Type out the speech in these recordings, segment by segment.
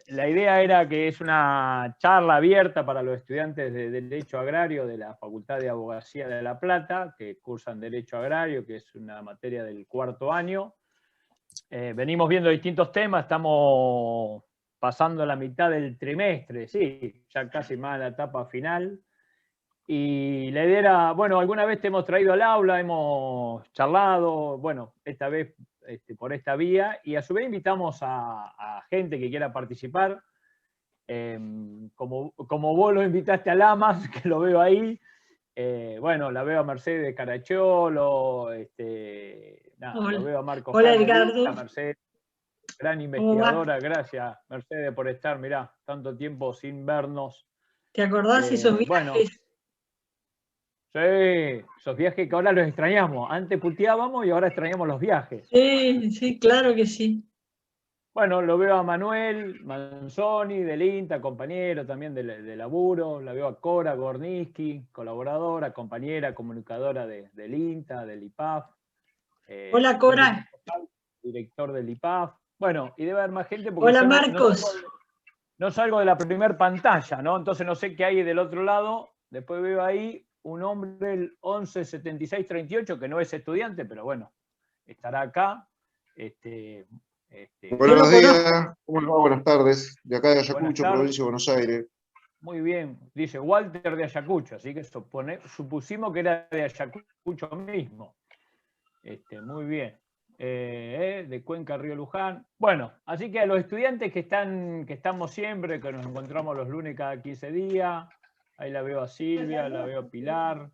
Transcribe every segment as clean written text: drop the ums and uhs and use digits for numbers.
la idea era que es una charla abierta para los estudiantes de Derecho Agrario de la Facultad de Abogacía de La Plata, que cursan Derecho Agrario, que es una materia del cuarto año. Venimos viendo distintos temas, estamos pasando la mitad del trimestre, sí, ya casi más a la etapa final. Y la idea era, bueno, alguna vez te hemos traído al aula, hemos charlado, bueno, esta vez por esta vía, y a su vez invitamos a gente que quiera participar. Como vos lo invitaste a Lamas, que lo veo ahí, bueno, la veo a Mercedes Caracholo, nada, lo Hola, veo a Marcos hola Canelita, Edgardo, a Mercedes, gran ¿cómo va? investigadora, gracias Mercedes por estar, mirá, tanto tiempo sin vernos. ¿Te acordás esos Bueno, viajes? sí, esos viajes que ahora los extrañamos. Antes puteábamos y ahora extrañamos los viajes. Sí, sí, claro que sí. Bueno, lo veo a Manuel Manzoni del INTA, compañero también de laburo. La veo a Cora Gorniski, colaboradora, compañera, comunicadora del INTA, del IPAF. Hola Creo que Cora, Marcos Cal, director del IPAF. Bueno, y debe haber más gente porque hola yo Marcos. no salgo de la primera pantalla, ¿no? Entonces no sé qué hay del otro lado. Después veo ahí un hombre, el 117638, que no es estudiante, pero bueno, estará acá. Yo lo Buenos conozco. días, ¿cómo les va? Buenas tardes, de acá de Buenas Ayacucho, tardes. provincia de Buenos Aires. Muy bien, dice Walter de Ayacucho, así que supusimos que era de Ayacucho mismo. Muy bien. De Cuenca, Río Luján. Bueno, así que a los estudiantes que estamos siempre, que nos encontramos los lunes cada 15 días, ahí la veo a Silvia, la veo a Pilar,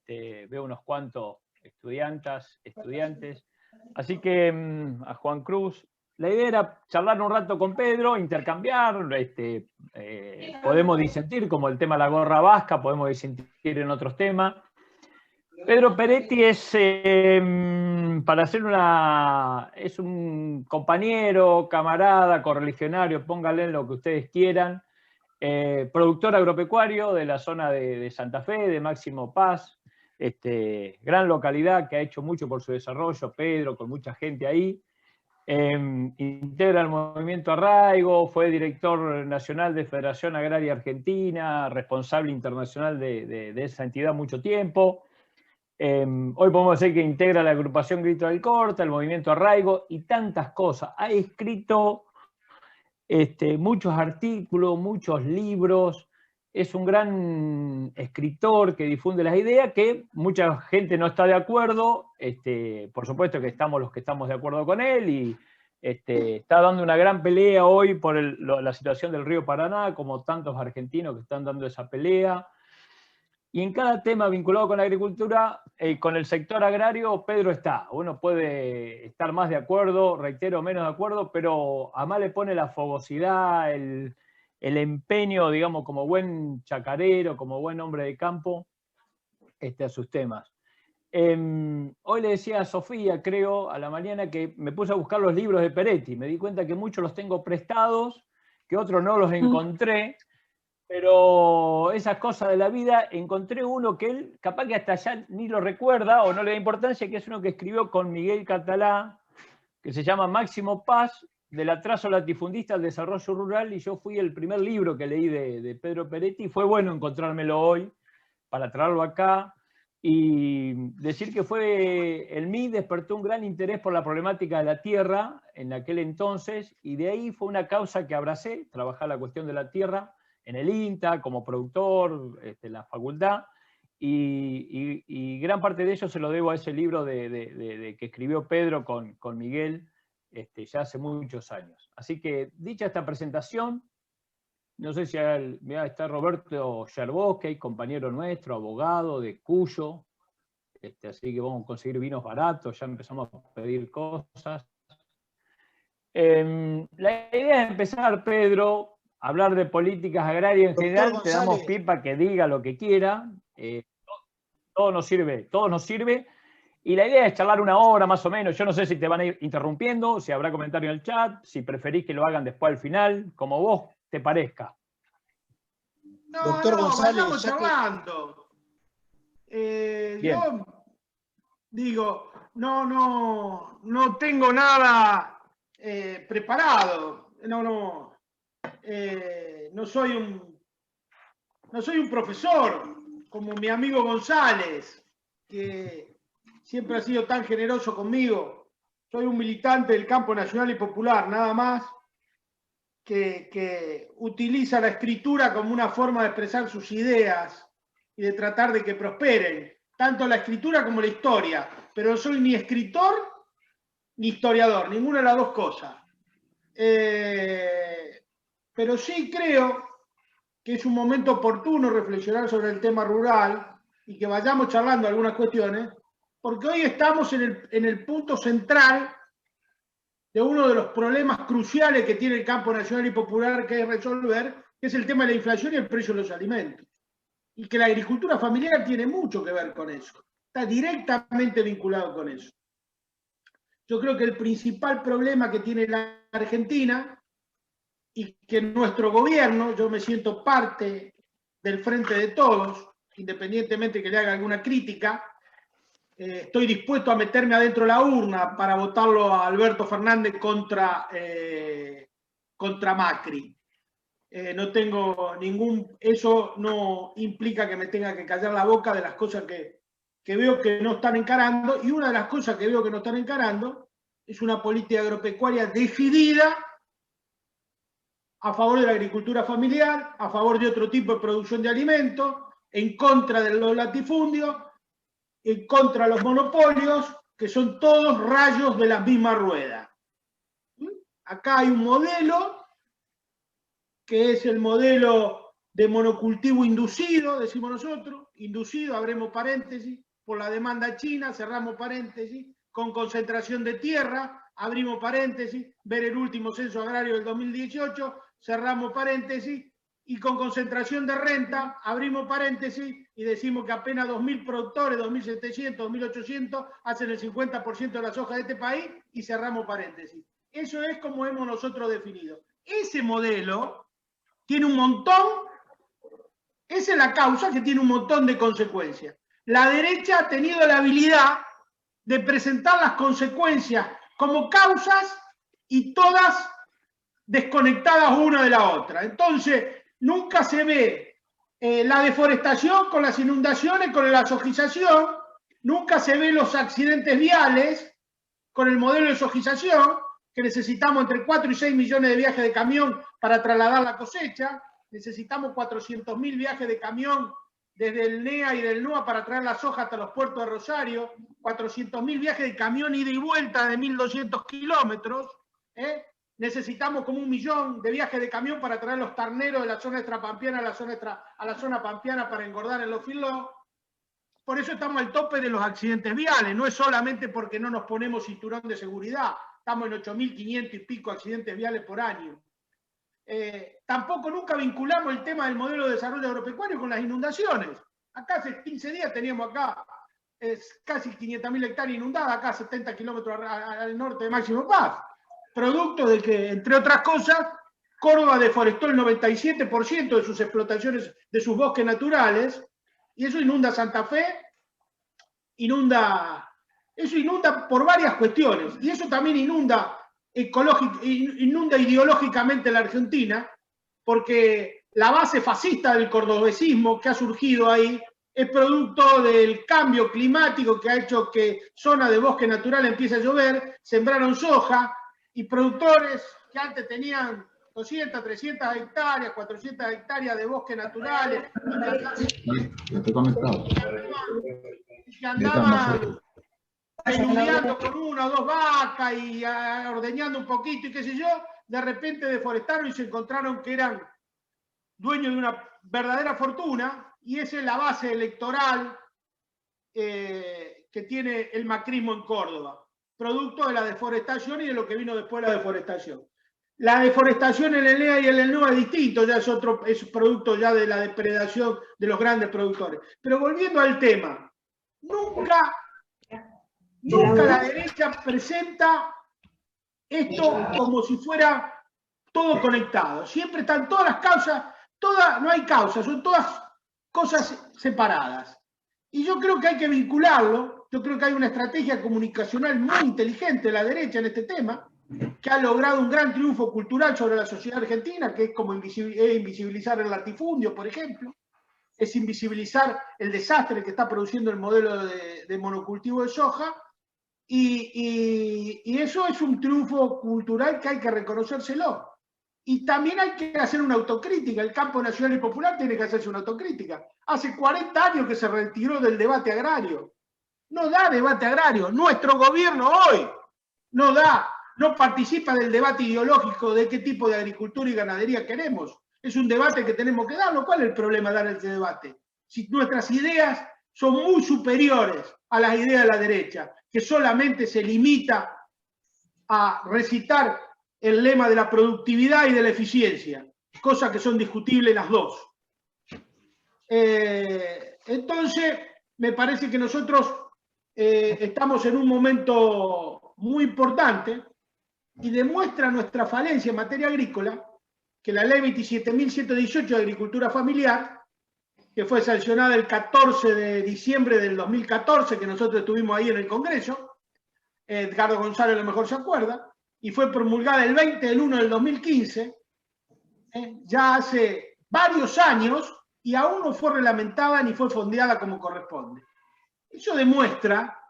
veo unos cuantos estudiantes. Así que a Juan Cruz, la idea era charlar un rato con Pedro, intercambiar, podemos disentir, como el tema de la gorra vasca, podemos disentir en otros temas. Pedro Peretti es, para hacer es un compañero, camarada, correligionario, pónganle lo que ustedes quieran, productor agropecuario de la zona de Santa Fe, de Máximo Paz, gran localidad que ha hecho mucho por su desarrollo, Pedro, con mucha gente ahí. Integra el movimiento Arraigo, fue director nacional de Federación Agraria Argentina, responsable internacional de esa entidad mucho tiempo. Hoy podemos decir que integra la agrupación Grito del Corta, el movimiento Arraigo y tantas cosas. Ha escrito muchos artículos, muchos libros. Es un gran escritor que difunde las ideas, que mucha gente no está de acuerdo. Por supuesto que estamos los que estamos de acuerdo con él y está dando una gran pelea hoy por la situación del río Paraná, como tantos argentinos que están dando esa pelea. Y en cada tema vinculado con la agricultura, con el sector agrario, Pedro está. Uno puede estar más de acuerdo, reitero, menos de acuerdo, pero además le pone la fogosidad, el empeño, digamos, como buen chacarero, como buen hombre de campo, a sus temas. Hoy le decía a Sofía, creo, a la mañana, que me puse a buscar los libros de Peretti. Me di cuenta que muchos los tengo prestados, que otros no los encontré. Pero esas cosas de la vida, encontré uno que él, capaz que hasta ya ni lo recuerda o no le da importancia, que es uno que escribió con Miguel Catalá, que se llama Máximo Paz, del atraso latifundista al desarrollo rural, y yo fui el primer libro que leí de Pedro Peretti, y fue bueno encontrármelo hoy, para traerlo acá, y decir que el MI despertó un gran interés por la problemática de la tierra en aquel entonces, y de ahí fue una causa que abracé, trabajar la cuestión de la tierra, en el INTA, como productor, en la facultad, y gran parte de ello se lo debo a ese libro que escribió Pedro con Miguel ya hace muchos años. Así que, dicha esta presentación, no sé si está Roberto Yerbosque, compañero nuestro, abogado de Cuyo, así que vamos a conseguir vinos baratos, ya empezamos a pedir cosas. La idea es empezar, Pedro, hablar de políticas agrarias en general, te damos pie para que diga lo que quiera, todo nos sirve, y la idea es charlar una hora más o menos. Yo no sé si te van a ir interrumpiendo, si habrá comentario en el chat, si preferís que lo hagan después al final, como vos te parezca. No, vayamos charlando. Yo digo, no tengo nada preparado. no soy un profesor como mi amigo González, que siempre ha sido tan generoso conmigo. Soy un militante del campo nacional y popular, nada más, que utiliza la escritura como una forma de expresar sus ideas y de tratar de que prosperen, tanto la escritura como la historia, pero no soy ni escritor ni historiador, ninguna de las dos cosas. Pero sí creo que es un momento oportuno reflexionar sobre el tema rural y que vayamos charlando algunas cuestiones, porque hoy estamos en el punto central de uno de los problemas cruciales que tiene el campo nacional y popular que hay que resolver, que es el tema de la inflación y el precio de los alimentos. Y que la agricultura familiar tiene mucho que ver con eso, está directamente vinculado con eso. Yo creo que el principal problema que tiene la Argentina y que nuestro gobierno, yo me siento parte del frente de todos, independientemente que le haga alguna crítica, estoy dispuesto a meterme adentro de la urna para votarlo a Alberto Fernández contra Macri. No tengo eso no implica que me tenga que callar la boca de las cosas que veo que no están encarando, y una de las cosas que veo que no están encarando es una política agropecuaria decidida a favor de la agricultura familiar, a favor de otro tipo de producción de alimentos, en contra de los latifundios, en contra de los monopolios, que son todos rayos de la misma rueda. Acá hay un modelo, que es el modelo de monocultivo inducido, decimos nosotros, inducido, abremos paréntesis, por la demanda china, cerramos paréntesis, con concentración de tierra, abrimos paréntesis, ver el último censo agrario del 2018, cerramos paréntesis, y con concentración de renta, abrimos paréntesis y decimos que apenas 2.000 productores, 2.700, 2.800, hacen el 50% de la soja de este país, y cerramos paréntesis. Eso es como hemos nosotros definido. Ese modelo tiene un montón, esa es la causa que tiene un montón de consecuencias. La derecha ha tenido la habilidad de presentar las consecuencias como causas y todas desconectadas una de la otra. Entonces, nunca se ve la deforestación con las inundaciones, con la sojización, nunca se ve los accidentes viales con el modelo de sojización, que necesitamos entre 4 y 6 millones de viajes de camión para trasladar la cosecha, necesitamos 400.000 viajes de camión desde el NEA y del NUA para traer la soja hasta los puertos de Rosario, 400.000 viajes de camión ida y vuelta de 1.200 kilómetros, necesitamos como 1 millón de viajes de camión para traer los terneros de la zona extrapampeana a la zona pampeana para engordar en los feedlots. Por eso estamos al tope de los accidentes viales, no es solamente porque no nos ponemos cinturón de seguridad, estamos en 8.500 y pico accidentes viales por año. Tampoco nunca vinculamos el tema del modelo de desarrollo agropecuario con las inundaciones. Acá hace 15 días teníamos acá casi 500.000 hectáreas inundadas, acá 70 kilómetros al norte de Máximo Paz. Producto de que, entre otras cosas, Córdoba deforestó el 97% de sus explotaciones, de sus bosques naturales, y eso inunda Santa Fe, inunda por varias cuestiones, y eso también inunda ideológicamente la Argentina, porque la base fascista del cordobesismo que ha surgido ahí es producto del cambio climático que ha hecho que zonas de bosque natural empiece a llover, sembraron soja, y productores que antes tenían 200, 300 hectáreas, 400 hectáreas de bosques naturales, y que andaban estudiando con 1 o 2 vacas y ordeñando un poquito y qué sé yo, de repente deforestaron y se encontraron que eran dueños de una verdadera fortuna, y esa es la base electoral que tiene el macrismo en Córdoba, producto de la deforestación y de lo que vino después de la deforestación. La deforestación en el NEA y en el NUA es distinto, ya es producto ya de la depredación de los grandes productores. Pero volviendo al tema, nunca la derecha presenta esto como si fuera todo conectado. Siempre están todas las causas, no hay causas, son todas cosas separadas. Y yo creo que hay que vincularlo, yo creo que hay una estrategia comunicacional muy inteligente de la derecha en este tema, que ha logrado un gran triunfo cultural sobre la sociedad argentina, que es como invisibilizar el latifundio, por ejemplo, es invisibilizar el desastre que está produciendo el modelo de monocultivo de soja, y eso es un triunfo cultural que hay que reconocérselo. Y también hay que hacer una autocrítica. El campo nacional y popular tiene que hacerse una autocrítica. Hace 40 años que se retiró del debate agrario. No da debate agrario. Nuestro gobierno hoy no participa del debate ideológico de qué tipo de agricultura y ganadería queremos. Es un debate que tenemos que darlo. ¿Cuál es el problema de dar ese debate? Si nuestras ideas son muy superiores a las ideas de la derecha, que solamente se limita a recitar el lema de la productividad y de la eficiencia, cosas que son discutibles las dos. Entonces, me parece que nosotros estamos en un momento muy importante y demuestra nuestra falencia en materia agrícola que la ley 27.118 de agricultura familiar, que fue sancionada el 14 de diciembre del 2014, que nosotros estuvimos ahí en el Congreso, Edgardo González a lo mejor se acuerda, y fue promulgada el 20/1 del 2015, ya hace varios años, y aún no fue reglamentada ni fue fondeada como corresponde. Eso demuestra,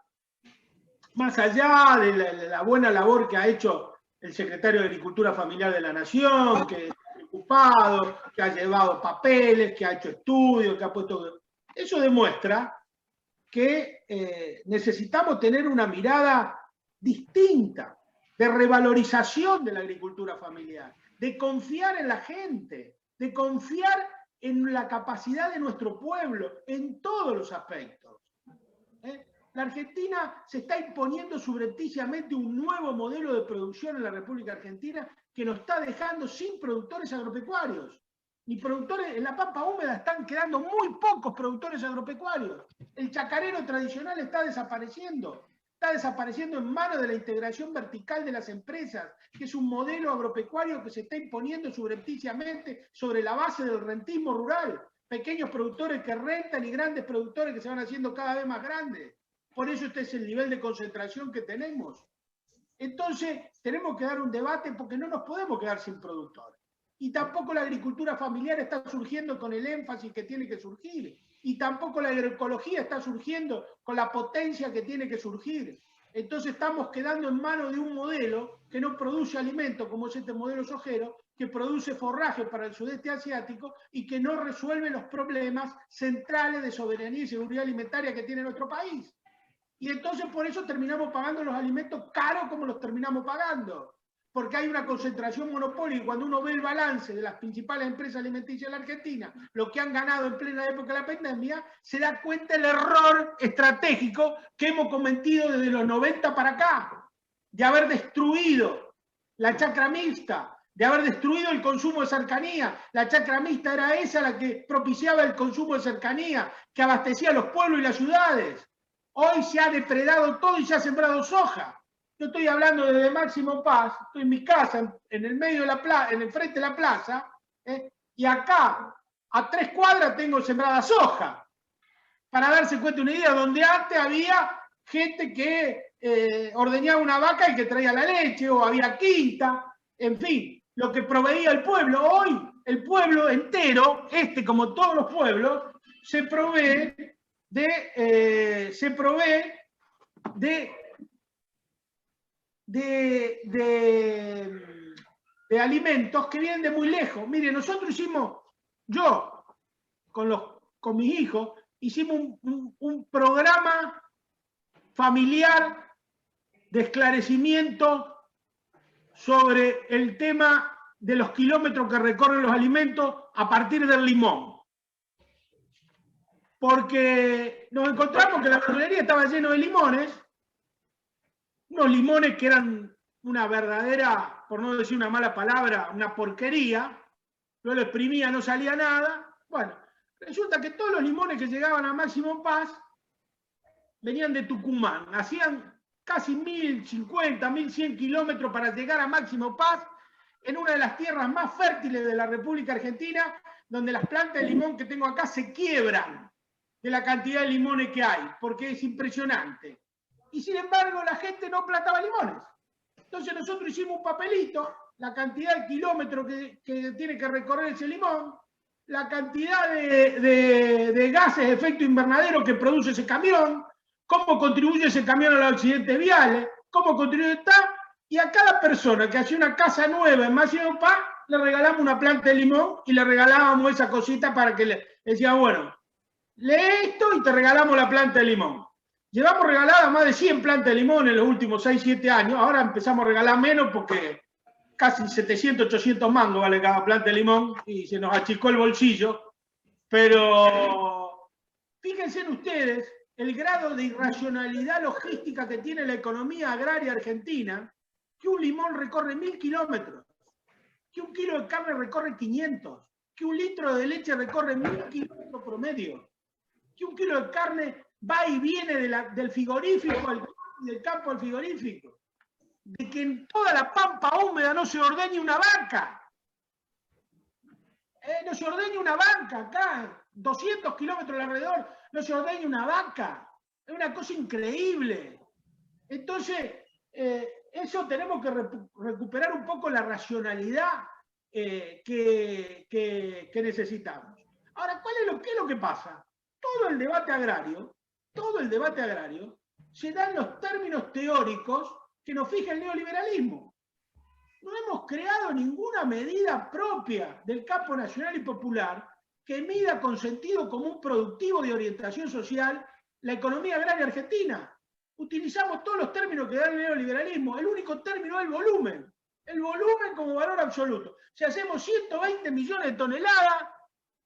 más allá de la buena labor que ha hecho el secretario de Agricultura Familiar de la Nación, que está preocupado, que ha llevado papeles, que ha hecho estudios, que ha puesto... Eso demuestra que necesitamos tener una mirada distinta, de revalorización de la agricultura familiar, de confiar en la gente, de confiar en la capacidad de nuestro pueblo, en todos los aspectos. La Argentina se está imponiendo subrepticiamente un nuevo modelo de producción en la República Argentina que nos está dejando sin productores agropecuarios. Ni productores, en la pampa húmeda están quedando muy pocos productores agropecuarios. El chacarero tradicional está desapareciendo en manos de la integración vertical de las empresas, que es un modelo agropecuario que se está imponiendo subrepticiamente sobre la base del rentismo rural. Pequeños productores que rentan y grandes productores que se van haciendo cada vez más grandes. Por eso este es el nivel de concentración que tenemos. Entonces, tenemos que dar un debate porque no nos podemos quedar sin productores. Y tampoco la agricultura familiar está surgiendo con el énfasis que tiene que surgir. Y tampoco la agroecología está surgiendo con la potencia que tiene que surgir. Entonces estamos quedando en manos de un modelo que no produce alimento, como es este modelo sojero, que produce forraje para el sudeste asiático y que no resuelve los problemas centrales de soberanía y seguridad alimentaria que tiene nuestro país. Y entonces por eso terminamos pagando los alimentos caros como los terminamos pagando. Porque hay una concentración monopólica y cuando uno ve el balance de las principales empresas alimenticias de la Argentina, lo que han ganado en plena época de la pandemia, se da cuenta el error estratégico que hemos cometido desde los 90 para acá, de haber destruido la chacra mixta, de haber destruido el consumo de cercanía. La chacra mixta era esa la que propiciaba el consumo de cercanía, que abastecía a los pueblos y las ciudades. Hoy se ha depredado todo y se ha sembrado soja. Yo estoy hablando desde Máximo Paz, estoy en mi casa, en el medio de la plaza, en el frente de la plaza, y acá, a 3 cuadras, tengo sembrada soja. Para darse cuenta una idea, donde antes había gente que ordeñaba una vaca y que traía la leche, o había quinta, en fin, lo que proveía el pueblo. Hoy, el pueblo entero, como todos los pueblos, se provee de alimentos que vienen de muy lejos. Mire, nosotros hicimos, yo con mis hijos, hicimos un programa familiar de esclarecimiento sobre el tema de los kilómetros que recorren los alimentos a partir del limón. Porque nos encontramos que la verdulería estaba llena de limones, unos limones que eran una verdadera, por no decir una mala palabra, una porquería. Yo lo exprimía, no salía nada. Bueno, resulta que todos los limones que llegaban a Máximo Paz venían de Tucumán. Hacían casi 1050, 1100 kilómetros para llegar a Máximo Paz, en una de las tierras más fértiles de la República Argentina, donde las plantas de limón que tengo acá se quiebran de la cantidad de limones que hay, porque es impresionante. Y sin embargo la gente no plantaba limones. Entonces nosotros hicimos un papelito, la cantidad de kilómetros que tiene que recorrer ese limón, la cantidad de gases de efecto invernadero que produce ese camión, cómo contribuye ese camión a los accidentes viales, cómo contribuye y a cada persona que hacía una casa nueva en Máximo Paz, le regalamos una planta de limón y le regalábamos esa cosita para que le decíamos, bueno, lee esto y te regalamos la planta de limón. Llevamos regaladas más de 100 plantas de limón en los últimos 6, 7 años, ahora empezamos a regalar menos porque casi 700, 800 mangos vale cada planta de limón y se nos achicó el bolsillo, pero fíjense en ustedes el grado de irracionalidad logística que tiene la economía agraria argentina, que un limón recorre 1000 kilómetros, que un kilo de carne recorre 500, que un litro de leche recorre 1000 kilómetros promedio, que un kilo de carne va y viene del frigorífico del campo al frigorífico, de que en toda la pampa húmeda no se ordeñe una vaca. No se ordeña una vaca acá, 200 kilómetros alrededor, no se ordeña una vaca. Es una cosa increíble. Entonces, eso tenemos que recuperar un poco la racionalidad que necesitamos. Ahora, ¿qué es lo que pasa? Todo el debate agrario se da en los términos teóricos que nos fija el neoliberalismo. No hemos creado ninguna medida propia del campo nacional y popular que mida con sentido común productivo de orientación social la economía agraria argentina. Utilizamos todos los términos que da el neoliberalismo. El único término es el volumen como valor absoluto. Si hacemos 120 millones de toneladas,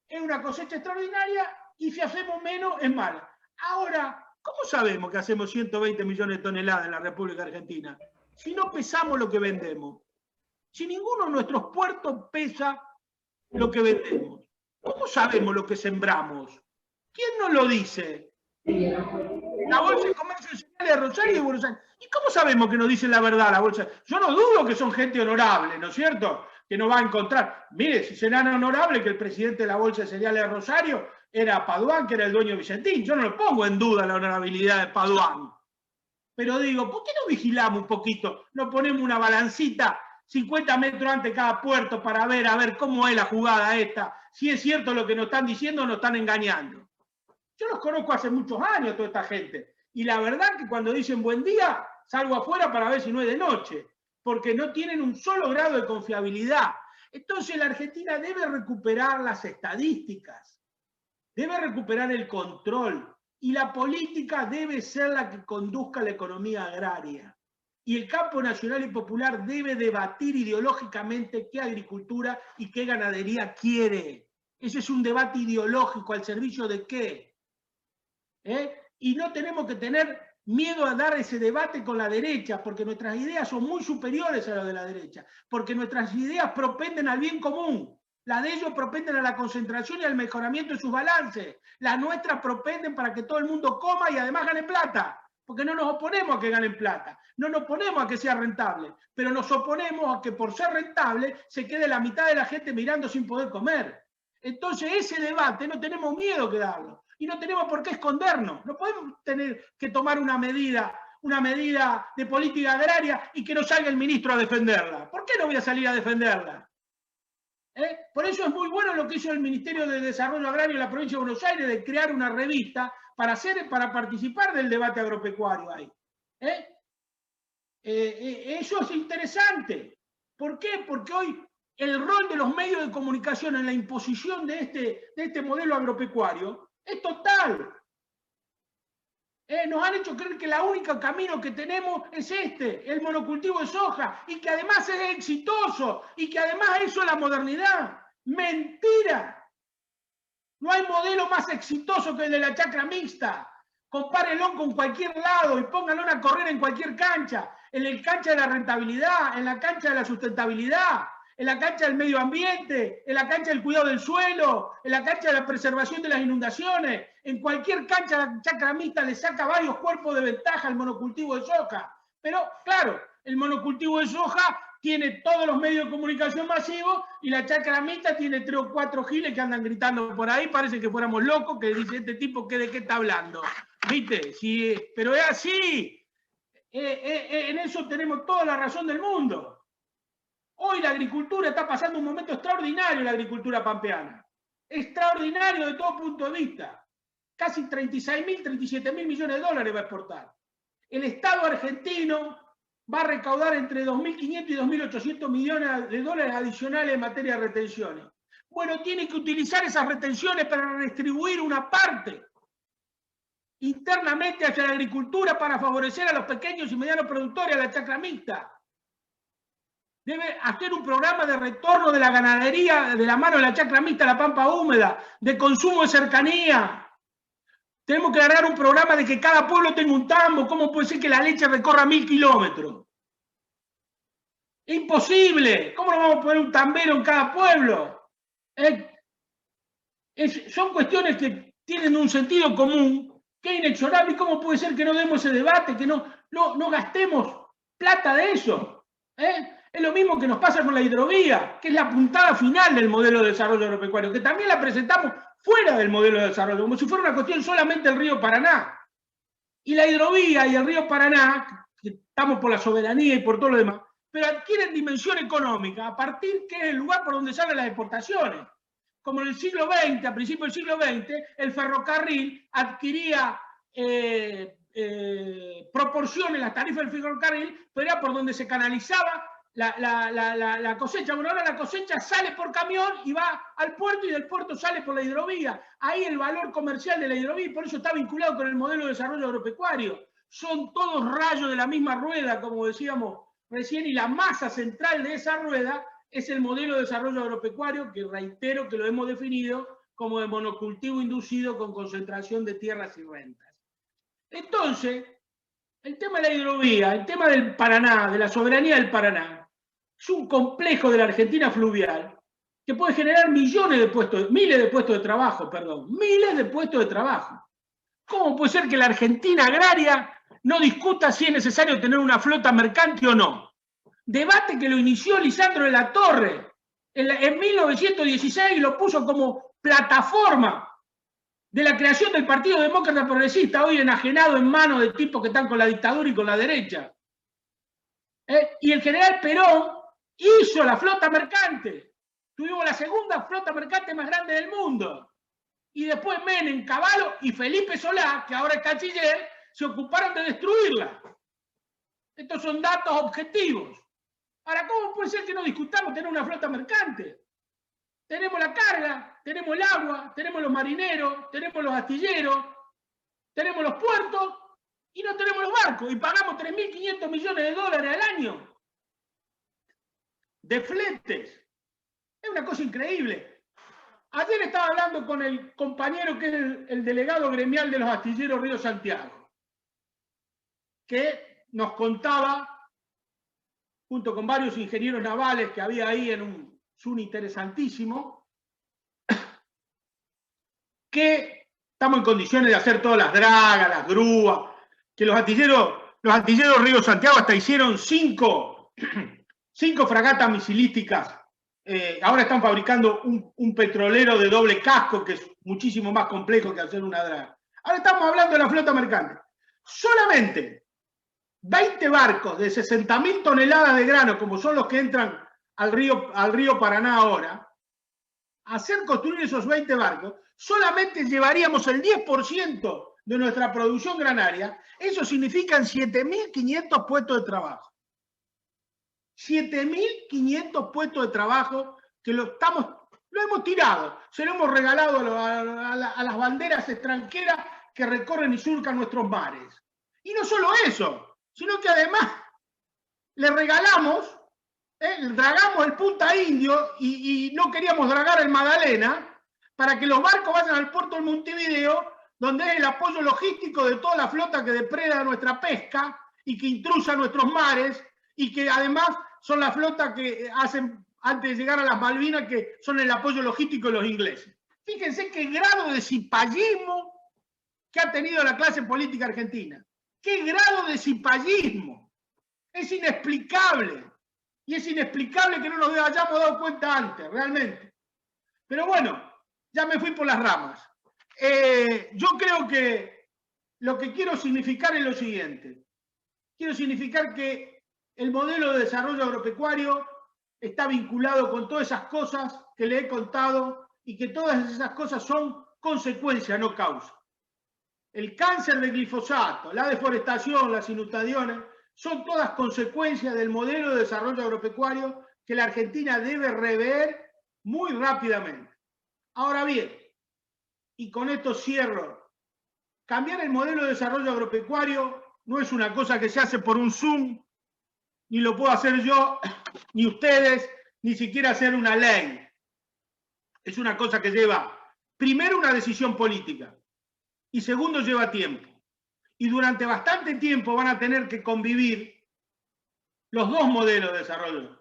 es una cosecha extraordinaria, y si hacemos menos, es mala. Ahora, ¿cómo sabemos que hacemos 120 millones de toneladas en la República Argentina? Si no pesamos lo que vendemos. Si ninguno de nuestros puertos pesa lo que vendemos. ¿Cómo sabemos lo que sembramos? ¿Quién nos lo dice? La Bolsa de Comercio y Cereales de Rosario y de Buenos Aires. ¿Y cómo sabemos que nos dicen la verdad la Bolsa? Yo no dudo que son gente honorable, ¿no es cierto? Que nos va a encontrar. Mire, si serán honorables que el presidente de la Bolsa de Cereales de Rosario era Paduan, que era el dueño de Vicentín. Yo no lo pongo en duda la honorabilidad de Paduan. Pero digo, ¿por qué no vigilamos un poquito? No ponemos una balancita 50 metros antes de cada puerto para ver a ver cómo es la jugada esta, si es cierto lo que nos están diciendo o nos están engañando. Yo los conozco hace muchos años, toda esta gente, y la verdad que cuando dicen buen día, salgo afuera para ver si no es de noche, porque no tienen un solo grado de confiabilidad. Entonces la Argentina debe recuperar las estadísticas, debe recuperar el control, y la política debe ser la que conduzca la economía agraria. Y el campo nacional y popular debe debatir ideológicamente qué agricultura y qué ganadería quiere. Ese es un debate ideológico, ¿al servicio de qué? Y no tenemos que tener miedo a dar ese debate con la derecha, porque nuestras ideas son muy superiores a las de la derecha, porque nuestras ideas propenden al bien común. Las de ellos propenden a la concentración y al mejoramiento de sus balances. Las nuestras propenden para que todo el mundo coma y además gane plata. Porque no nos oponemos a que ganen plata, no nos oponemos a que sea rentable, pero nos oponemos a que por ser rentable se quede la mitad de la gente mirando sin poder comer. Entonces ese debate no tenemos miedo que darlo y no tenemos por qué escondernos. No podemos tener que tomar una medida de política agraria y que no salga el ministro a defenderla. ¿Por qué no voy a salir a defenderla? Por eso es muy bueno lo que hizo el Ministerio de Desarrollo Agrario de la Provincia de Buenos Aires de crear una revista para participar del debate agropecuario ahí. Eso es interesante. ¿Por qué? Porque hoy el rol de los medios de comunicación en la imposición de este modelo agropecuario es total. Nos han hecho creer que el único camino que tenemos es el monocultivo de soja, y que además es exitoso, y que además eso es la modernidad. ¡Mentira! No hay modelo más exitoso que el de la chacra mixta. Compárenlo con cualquier lado y pónganlo a correr en cualquier cancha. En la cancha de la rentabilidad, en la cancha de la sustentabilidad, en la cancha del medio ambiente, en la cancha del cuidado del suelo, en la cancha de la preservación de las inundaciones. En cualquier cancha la chacra mixta le saca varios cuerpos de ventaja al monocultivo de soja. Pero, claro, el monocultivo de soja tiene todos los medios de comunicación masivos y la chacra mixta tiene 3 o 4 giles que andan gritando por ahí, parece que fuéramos locos, que dice este tipo que de qué está hablando. ¿Viste? Sí, pero es así. En eso tenemos toda la razón del mundo. Hoy la agricultura está pasando un momento extraordinario, la agricultura pampeana. Extraordinario de todo punto de vista. Casi 36.000, 37.000 millones de dólares va a exportar. El Estado argentino va a recaudar entre 2.500 y 2.800 millones de dólares adicionales en materia de retenciones. Bueno, tiene que utilizar esas retenciones para redistribuir una parte internamente hacia la agricultura para favorecer a los pequeños y medianos productores, a la chacra mixta. Debe hacer un programa de retorno de la ganadería de la mano de la chacra mixta, la pampa húmeda, de consumo de cercanía. Tenemos que agarrar un programa de que cada pueblo tenga un tambo. ¿Cómo puede ser que la leche recorra 1.000 kilómetros? Imposible. ¿Cómo no vamos a poner un tambero en cada pueblo? Son cuestiones que tienen un sentido común que es inexorable. ¿Y cómo puede ser que no demos ese debate, que no gastemos plata de eso? Es lo mismo que nos pasa con la hidrovía, que es la puntada final del modelo de desarrollo agropecuario, que también la presentamos fuera del modelo de desarrollo, como si fuera una cuestión solamente del río Paraná. Y la hidrovía y el río Paraná, que estamos por la soberanía y por todo lo demás, pero adquieren dimensión económica a partir que es el lugar por donde salen las exportaciones. Como en el siglo XX, a principios del siglo XX, el ferrocarril adquiría proporciones, las tarifas del ferrocarril, pero era por donde se canalizaba la cosecha. Bueno, ahora la cosecha sale por camión y va al puerto, y del puerto sale por la hidrovía. Ahí el valor comercial de la hidrovía, y por eso está vinculado con el modelo de desarrollo agropecuario. Son todos rayos de la misma rueda, como decíamos recién, y la masa central de esa rueda es el modelo de desarrollo agropecuario, que reitero que lo hemos definido como de monocultivo inducido con concentración de tierras y rentas. Entonces, el tema de la hidrovía, el tema del Paraná, de la soberanía del Paraná, es un complejo de la Argentina fluvial que puede generar miles de puestos de trabajo. ¿Cómo puede ser que la Argentina agraria no discuta si es necesario tener una flota mercante o no? Debate que lo inició Lisandro de la Torre en 1916 y lo puso como plataforma de la creación del Partido Demócrata Progresista, hoy enajenado en manos de tipos que están con la dictadura y con la derecha. Y el general Perón hizo la flota mercante. Tuvimos la segunda flota mercante más grande del mundo. Y después Menem, Cavallo y Felipe Solá, que ahora es canciller, se ocuparon de destruirla. Estos son datos objetivos. Ahora, ¿cómo puede ser que no discutamos tener una flota mercante? Tenemos la carga, tenemos el agua, tenemos los marineros, tenemos los astilleros, tenemos los puertos y no tenemos los barcos. Y pagamos 3.500 millones de dólares al año de fletes. Es una cosa increíble. Ayer estaba hablando con el compañero que es el delegado gremial de los astilleros Río Santiago, que nos contaba, junto con varios ingenieros navales que había ahí en un Zoom interesantísimo, que estamos en condiciones de hacer todas las dragas, las grúas, que los astilleros Río Santiago hasta hicieron 5 fragatas misilísticas. Ahora están fabricando un petrolero de doble casco, que es muchísimo más complejo que hacer una draga. Ahora estamos hablando de la flota mercante. Solamente 20 barcos de 60.000 toneladas de grano, como son los que entran al río Paraná ahora, hacer construir esos 20 barcos, solamente llevaríamos el 10% de nuestra producción granaria. Eso significa 7.500 puestos de trabajo. 7.500 puestos de trabajo que lo hemos tirado, se lo hemos regalado a las banderas extranjeras que recorren y surcan nuestros mares. Y no solo eso, sino que además le regalamos, dragamos el Punta Indio y no queríamos dragar el Magdalena para que los barcos vayan al puerto de Montevideo, donde es el apoyo logístico de toda la flota que depreda nuestra pesca y que intrusa nuestros mares, y que además son la flota que hacen antes de llegar a las Malvinas, que son el apoyo logístico de los ingleses. Fíjense qué grado de cipallismo que ha tenido la clase política argentina. ¡Qué grado de cipallismo! Es inexplicable. Y es inexplicable que no nos hayamos dado cuenta antes, realmente. Pero bueno, ya me fui por las ramas. Yo creo que lo que quiero significar es lo siguiente. quiero significar que el modelo de desarrollo agropecuario está vinculado con todas esas cosas que le he contado y que todas esas cosas son consecuencia, no causa. El cáncer de glifosato, la deforestación, las inundaciones, son todas consecuencias del modelo de desarrollo agropecuario que la Argentina debe rever muy rápidamente. Ahora bien, y con esto cierro, cambiar el modelo de desarrollo agropecuario no es una cosa que se hace por un Zoom, ni lo puedo hacer yo, ni ustedes, ni siquiera hacer una ley. Es una cosa que lleva, primero, una decisión política, y segundo, lleva tiempo. Y durante bastante tiempo van a tener que convivir los dos modelos de desarrollo.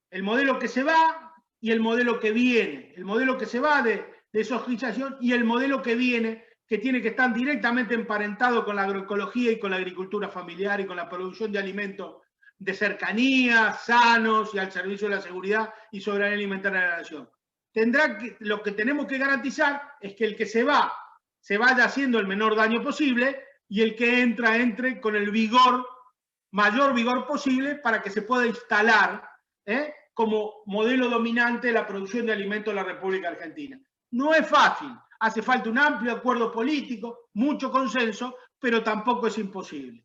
El modelo que se va y el modelo que viene. El modelo que se va de socialización y el modelo que viene, que tiene que estar directamente emparentado con la agroecología y con la agricultura familiar y con la producción de alimentos de cercanía, sanos y al servicio de la seguridad y soberanía alimentaria de la nación. Lo que tenemos que garantizar es que el que se va, se vaya haciendo el menor daño posible y el que entra, entre con el vigor, mayor vigor posible para que se pueda instalar como modelo dominante de la producción de alimentos en la República Argentina. No es fácil, hace falta un amplio acuerdo político, mucho consenso, pero tampoco es imposible.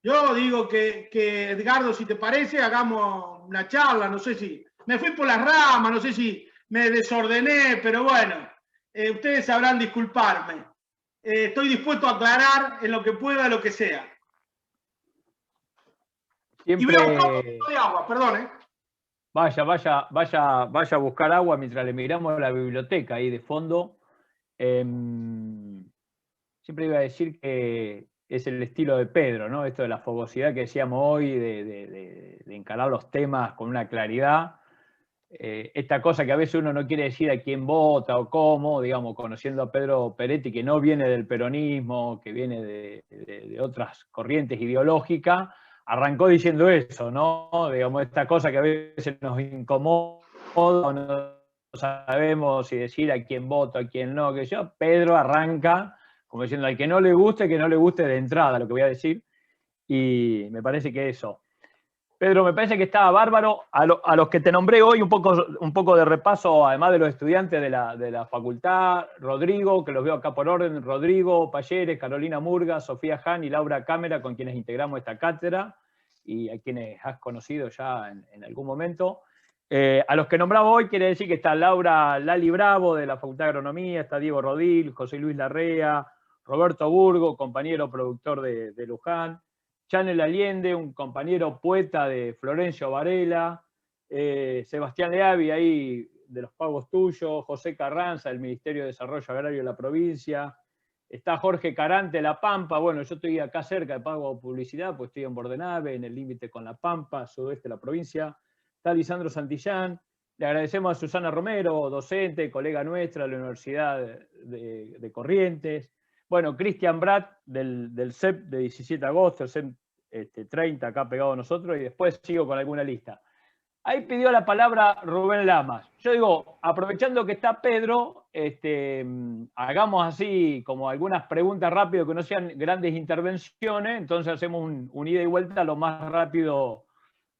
Yo digo que Edgardo, si te parece, hagamos una charla, no sé si, me fui por las ramas, no sé si me desordené, pero bueno, ustedes sabrán disculparme. Estoy dispuesto a aclarar en lo que pueda, lo que sea. Siempre... Y voy a buscar un poco de agua, perdón. Vaya a buscar agua mientras le miramos la biblioteca ahí de fondo. Siempre iba a decir que es el estilo de Pedro, ¿no? Esto de la fogosidad que decíamos hoy, de encarar los temas con una claridad. Esta cosa que a veces uno no quiere decir a quién vota o cómo, digamos, conociendo a Pedro Peretti, que no viene del peronismo, que viene de otras corrientes ideológicas, arrancó diciendo eso, ¿no? Digamos, esta cosa que a veces nos incomoda, no sabemos si decir a quién voto, a quién no, que yo. Pedro arranca como diciendo al que no le guste de entrada lo que voy a decir, y me parece que eso. Pedro, me parece que estaba bárbaro. A los que te nombré hoy, un poco de repaso, además de los estudiantes de la facultad, Rodrigo, que los veo acá por orden, Rodrigo Payeres, Carolina Murga, Sofía Han y Laura Cámara, con quienes integramos esta cátedra, y a quienes has conocido ya en algún momento. A los que nombraba hoy, quiere decir que está Laura Lali Bravo, de la Facultad de Agronomía, está Diego Rodil, José Luis Larrea, Roberto Burgo, compañero productor de Luján, Chanel Allende, un compañero poeta de Florencio Varela, Sebastián Leavi, ahí de los Pagos Tuyos, José Carranza, del Ministerio de Desarrollo Agrario de la provincia, está Jorge Carante, de La Pampa. Bueno, yo estoy acá cerca de Pago Publicidad, pues estoy en Bordenave, en el límite con La Pampa, sudoeste de la provincia. Está Lisandro Santillán. Le agradecemos a Susana Romero, docente, colega nuestra de la Universidad de Corrientes. Bueno, Cristian Bratt, del CEP de 17 de agosto, el CEP 30, acá pegado a nosotros, y después sigo con alguna lista. Ahí pidió la palabra Rubén Lamas. Yo digo, aprovechando que está Pedro, hagamos así como algunas preguntas rápido, que no sean grandes intervenciones, entonces hacemos un ida y vuelta lo más rápido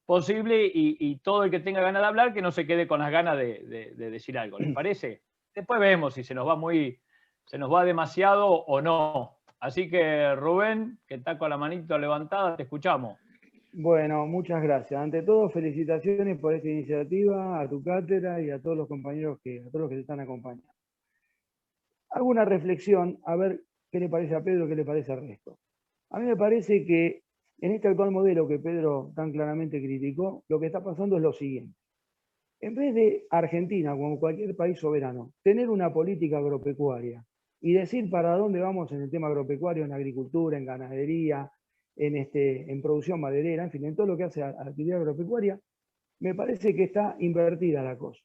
posible, y todo el que tenga ganas de hablar, que no se quede con las ganas de decir algo. ¿Les parece? Después vemos si se nos va demasiado o no. Así que Rubén, que está con la manito levantada, te escuchamos. Bueno, muchas gracias. Ante todo, felicitaciones por esta iniciativa, a tu cátedra y a todos los compañeros a todos los que te están acompañando. Hago una reflexión, a ver qué le parece a Pedro, qué le parece al resto. A mí me parece que en este actual modelo que Pedro tan claramente criticó, lo que está pasando es lo siguiente. En vez de Argentina, como cualquier país soberano, tener una política agropecuaria y decir para dónde vamos en el tema agropecuario, en agricultura, en ganadería, en producción maderera, en fin, en todo lo que hace a la actividad agropecuaria, me parece que está invertida la cosa.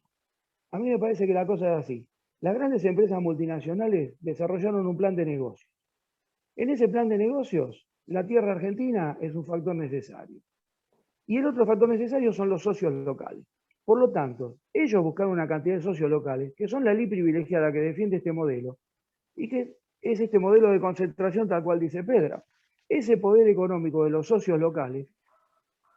A mí me parece que la cosa es así. Las grandes empresas multinacionales desarrollaron un plan de negocios. En ese plan de negocios, la tierra argentina es un factor necesario. Y el otro factor necesario son los socios locales. Por lo tanto, ellos buscaron una cantidad de socios locales, que son la elite privilegiada que defiende este modelo, y que es este modelo de concentración tal cual dice Pedro. ese poder económico de los socios locales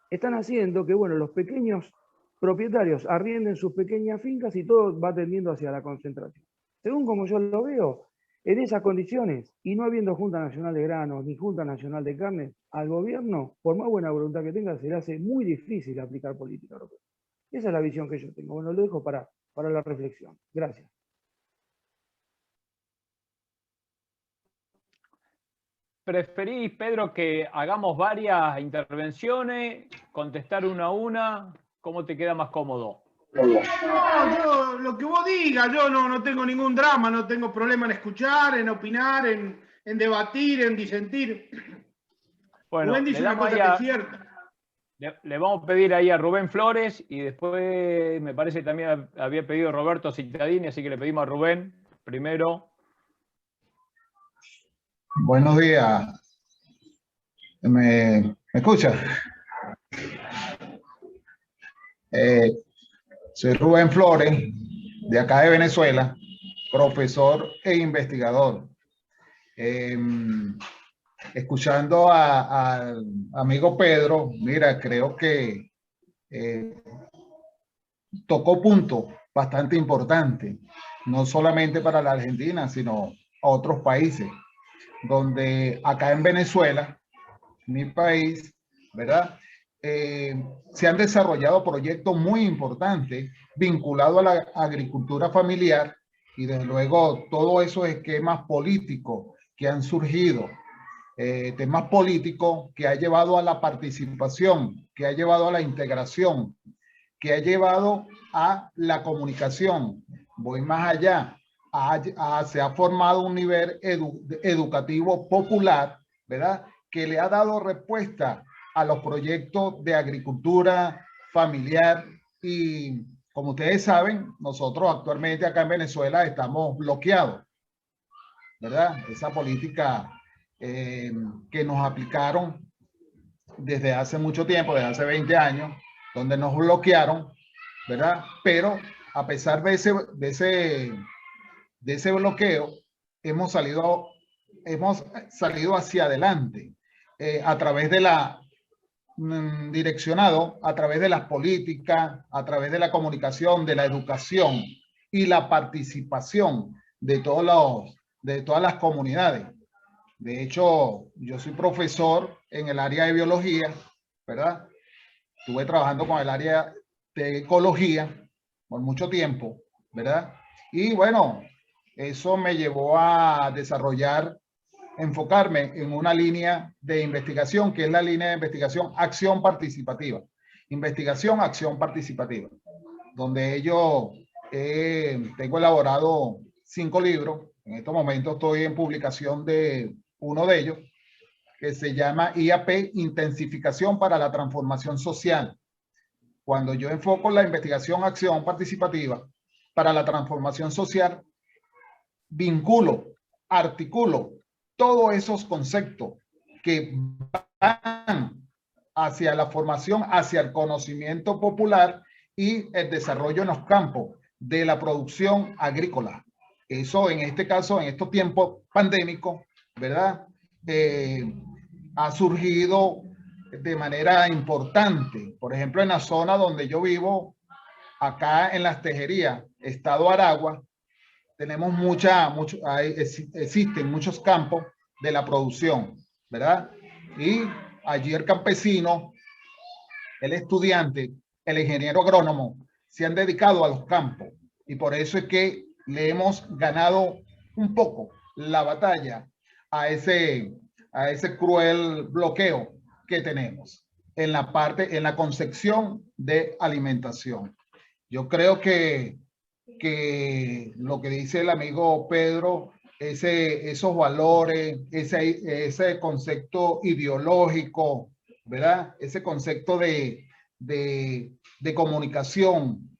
están haciendo que, bueno, los pequeños propietarios arrienden sus pequeñas fincas y todo va tendiendo hacia la concentración. Según como yo lo veo, en esas condiciones, y no habiendo Junta Nacional de Granos ni Junta Nacional de Carne, al gobierno, por más buena voluntad que tenga, se le hace muy difícil aplicar política europea. Esa es la visión que yo tengo. Bueno, lo dejo para la reflexión. Gracias. ¿Preferís, Pedro, que hagamos varias intervenciones, contestar una a una? ¿Cómo te queda más cómodo? No, yo, lo que vos digas, yo no tengo ningún drama, no tengo problema en escuchar, en opinar, en debatir, en disentir. Bueno, Rubén dice una cosa que es cierta. Le vamos a pedir ahí a Rubén Flores y después me parece que también había pedido Roberto Cittadini, así que le pedimos a Rubén primero. Buenos días. ¿Me escucha? Soy Rubén Flores, de acá de Venezuela, profesor e investigador. Escuchando al amigo Pedro, mira, creo que tocó puntos bastante importantes, no solamente para la Argentina, sino a otros países, donde acá en Venezuela, mi país, ¿verdad? Se han desarrollado proyectos muy importantes vinculados a la agricultura familiar y desde luego todos esos esquemas políticos que han surgido, temas políticos que ha llevado a la participación, que ha llevado a la integración, que ha llevado a la comunicación. Voy más allá, se ha formado un nivel educativo popular, ¿verdad? Que le ha dado respuesta a los proyectos de agricultura familiar y, como ustedes saben, nosotros actualmente acá en Venezuela estamos bloqueados, ¿verdad? Esa política que nos aplicaron desde hace mucho tiempo, desde hace 20 años, donde nos bloquearon, ¿verdad? Pero a pesar de ese bloqueo, hemos salido hacia adelante a través de direccionado a través de las políticas, a través de la comunicación, de la educación y la participación de todas las comunidades. De hecho, yo soy profesor en el área de biología, ¿verdad? Estuve trabajando con el área de ecología por mucho tiempo, ¿verdad? Y bueno, eso me llevó a enfocarme en una línea de investigación, que es la línea de investigación Acción Participativa. Investigación, Acción Participativa, donde yo tengo elaborado 5 libros. En estos momentos estoy en publicación de uno de ellos, que se llama IAP, Intensificación para la Transformación Social. Cuando yo enfoco la investigación Acción Participativa para la transformación social, vinculo, articulo todos esos conceptos que van hacia la formación, hacia el conocimiento popular y el desarrollo en los campos de la producción agrícola. Eso, en este caso, en estos tiempos pandémicos, ¿verdad? Ha surgido de manera importante. Por ejemplo, en la zona donde yo vivo, acá en Las Tejerías, estado Aragua, tenemos existen muchos campos de la producción, ¿verdad? Y allí el campesino, el estudiante, el ingeniero agrónomo se han dedicado a los campos y por eso es que le hemos ganado un poco la batalla a ese cruel bloqueo que tenemos en la concepción de alimentación. Yo creo que lo que dice el amigo Pedro, esos valores, ese concepto ideológico, ¿verdad? Ese concepto de comunicación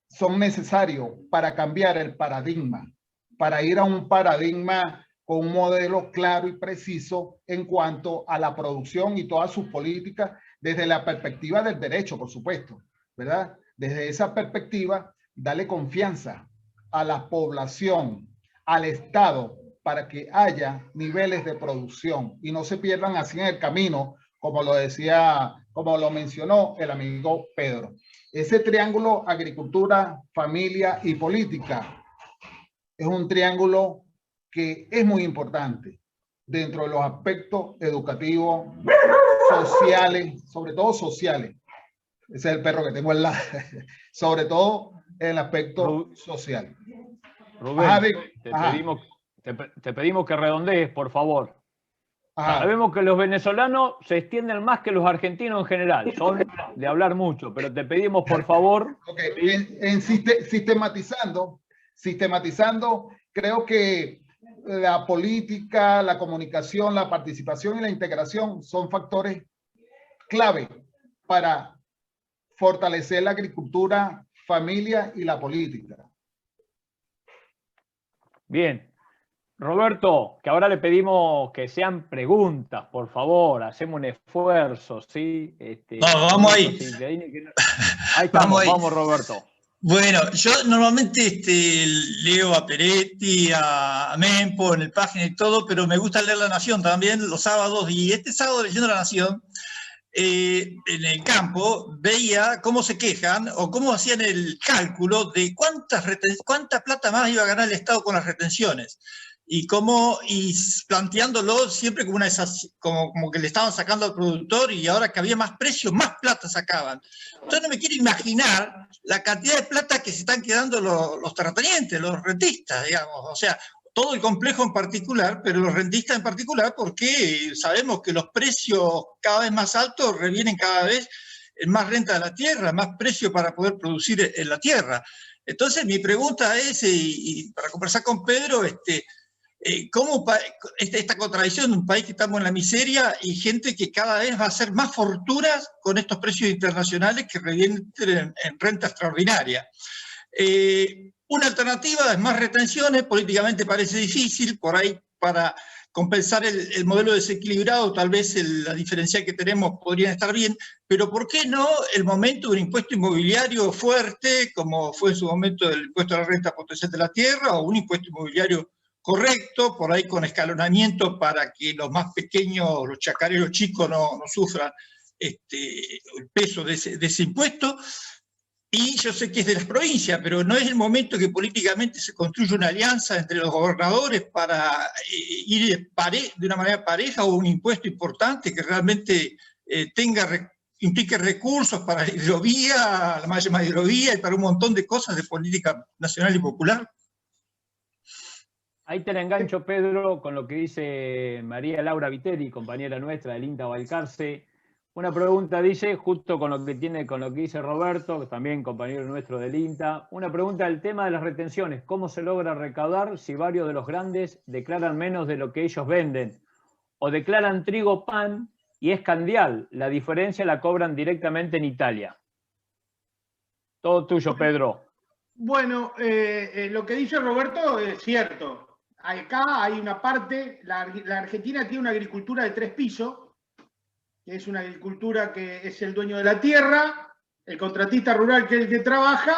son necesarios para cambiar el paradigma, para ir a un paradigma con un modelo claro y preciso en cuanto a la producción y todas sus políticas desde la perspectiva del derecho, por supuesto, ¿verdad? Desde esa perspectiva, darle confianza a la población, al Estado, para que haya niveles de producción y no se pierdan así en el camino, como lo decía, como lo mencionó el amigo Pedro. Ese triángulo agricultura, familia y política es un triángulo que es muy importante dentro de los aspectos educativos, sociales, sobre todo sociales. Ese es el perro que tengo al lado. Sobre todo en el aspecto social. Rubén, te pedimos que redondees, por favor. Sabemos que los venezolanos se extienden más que los argentinos en general. Son de hablar mucho, pero te pedimos, por favor. Sistematizando, creo que la política, la comunicación, la participación y la integración son factores clave para fortalecer la agricultura, familia y la política. Bien. Roberto, que ahora le pedimos que sean preguntas, por favor, hacemos un esfuerzo, ¿sí? Vamos ahí. Ahí estamos, vamos Roberto. Bueno, yo normalmente leo a Peretti, a Mempo en el Página y todo, pero me gusta leer La Nación también los sábados, y este sábado leyendo La Nación, en el campo, veía cómo se quejan o cómo hacían el cálculo de cuánta plata más iba a ganar el Estado con las retenciones. Y planteándolo siempre como como que le estaban sacando al productor, y ahora que había más precio, más plata sacaban. Entonces no me quiero imaginar la cantidad de plata que se están quedando los terratenientes, los rentistas, digamos. O sea, todo el complejo en particular, pero los rentistas en particular, porque sabemos que los precios cada vez más altos revienen cada vez en más renta de la tierra, más precio para poder producir en la tierra. Entonces mi pregunta es, y para conversar con Pedro, ¿cómo esta contradicción de un país que estamos en la miseria y gente que cada vez va a hacer más fortunas con estos precios internacionales que revienten en renta extraordinaria? Una alternativa es más retenciones, políticamente parece difícil, por ahí para compensar el modelo desequilibrado, tal vez la diferencial que tenemos podrían estar bien, pero ¿por qué no el momento de un impuesto inmobiliario fuerte, como fue en su momento el impuesto a la renta potencial de la tierra, o un impuesto inmobiliario correcto, por ahí con escalonamiento para que los más pequeños, los chacareros chicos no sufran el peso de ese impuesto? Y yo sé que es de las provincias, pero no es el momento que políticamente se construya una alianza entre los gobernadores para ir de una manera pareja, o un impuesto importante que realmente implique recursos para la hidrovía, la máxima hidrovía, y para un montón de cosas de política nacional y popular. Ahí te la engancho, Pedro, con lo que dice María Laura Viteri, compañera nuestra del INTA Balcarce. Una pregunta dice, justo con lo que dice Roberto, también compañero nuestro del INTA, una pregunta del tema de las retenciones. ¿Cómo se logra recaudar si varios de los grandes declaran menos de lo que ellos venden? O declaran trigo pan y es candial. La diferencia la cobran directamente en Italia. Todo tuyo, Pedro. Bueno, lo que dice Roberto es cierto. Acá hay una parte, la Argentina tiene una agricultura de 3 pisos, que es una agricultura que es el dueño de la tierra, el contratista rural que es el que trabaja,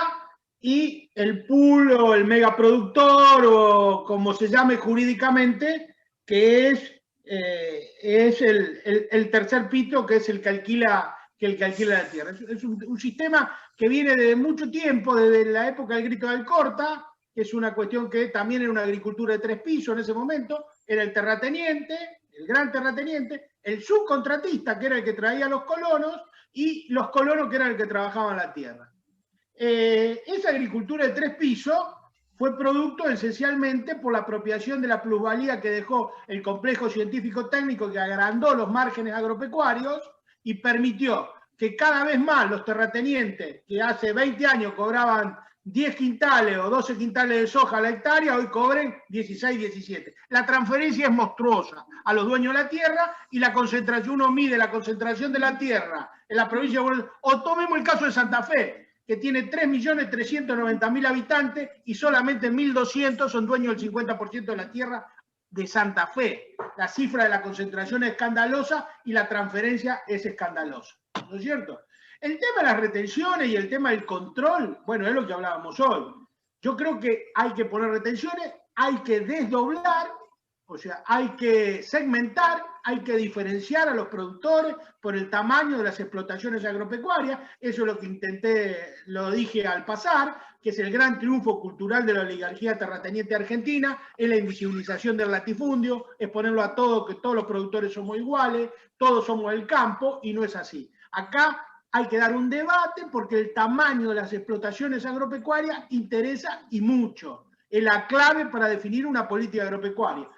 y el pool o el megaproductor, o como se llame jurídicamente, que es el tercer pito, que es el que alquila la tierra. Es un sistema que viene de mucho tiempo, desde la época del Grito de Alcorta, que es una cuestión que también era una agricultura de 3 pisos en ese momento, era el terrateniente, el gran terrateniente, el subcontratista, que era el que traía los colonos, y los colonos, que eran el que trabajaban la tierra. Esa agricultura de 3 pisos fue producto esencialmente por la apropiación de la plusvalía que dejó el complejo científico-técnico, que agrandó los márgenes agropecuarios y permitió que cada vez más los terratenientes, que hace 20 años cobraban 10 quintales o 12 quintales de soja a la hectárea, hoy cobren 16, 17. La transferencia es monstruosa a los dueños de la tierra, y la concentración, uno mide la concentración de la tierra en la provincia de Buenos Aires, o tomemos el caso de Santa Fe, que tiene 3.390.000 habitantes y solamente 1.200 son dueños del 50% de la tierra de Santa Fe. La cifra de la concentración es escandalosa y la transferencia es escandalosa, ¿no es cierto? El tema de las retenciones y el tema del control, bueno, es lo que hablábamos hoy. Yo creo que hay que poner retenciones, hay que desdoblar O sea, hay que segmentar, hay que diferenciar a los productores por el tamaño de las explotaciones agropecuarias. Eso es lo que intenté, lo dije al pasar, que es el gran triunfo cultural de la oligarquía terrateniente argentina, es la invisibilización del latifundio, es ponerlo a todo, que todos los productores somos iguales, todos somos el campo, y no es así. Acá hay que dar un debate porque el tamaño de las explotaciones agropecuarias interesa y mucho. Es la clave para definir una política agropecuaria.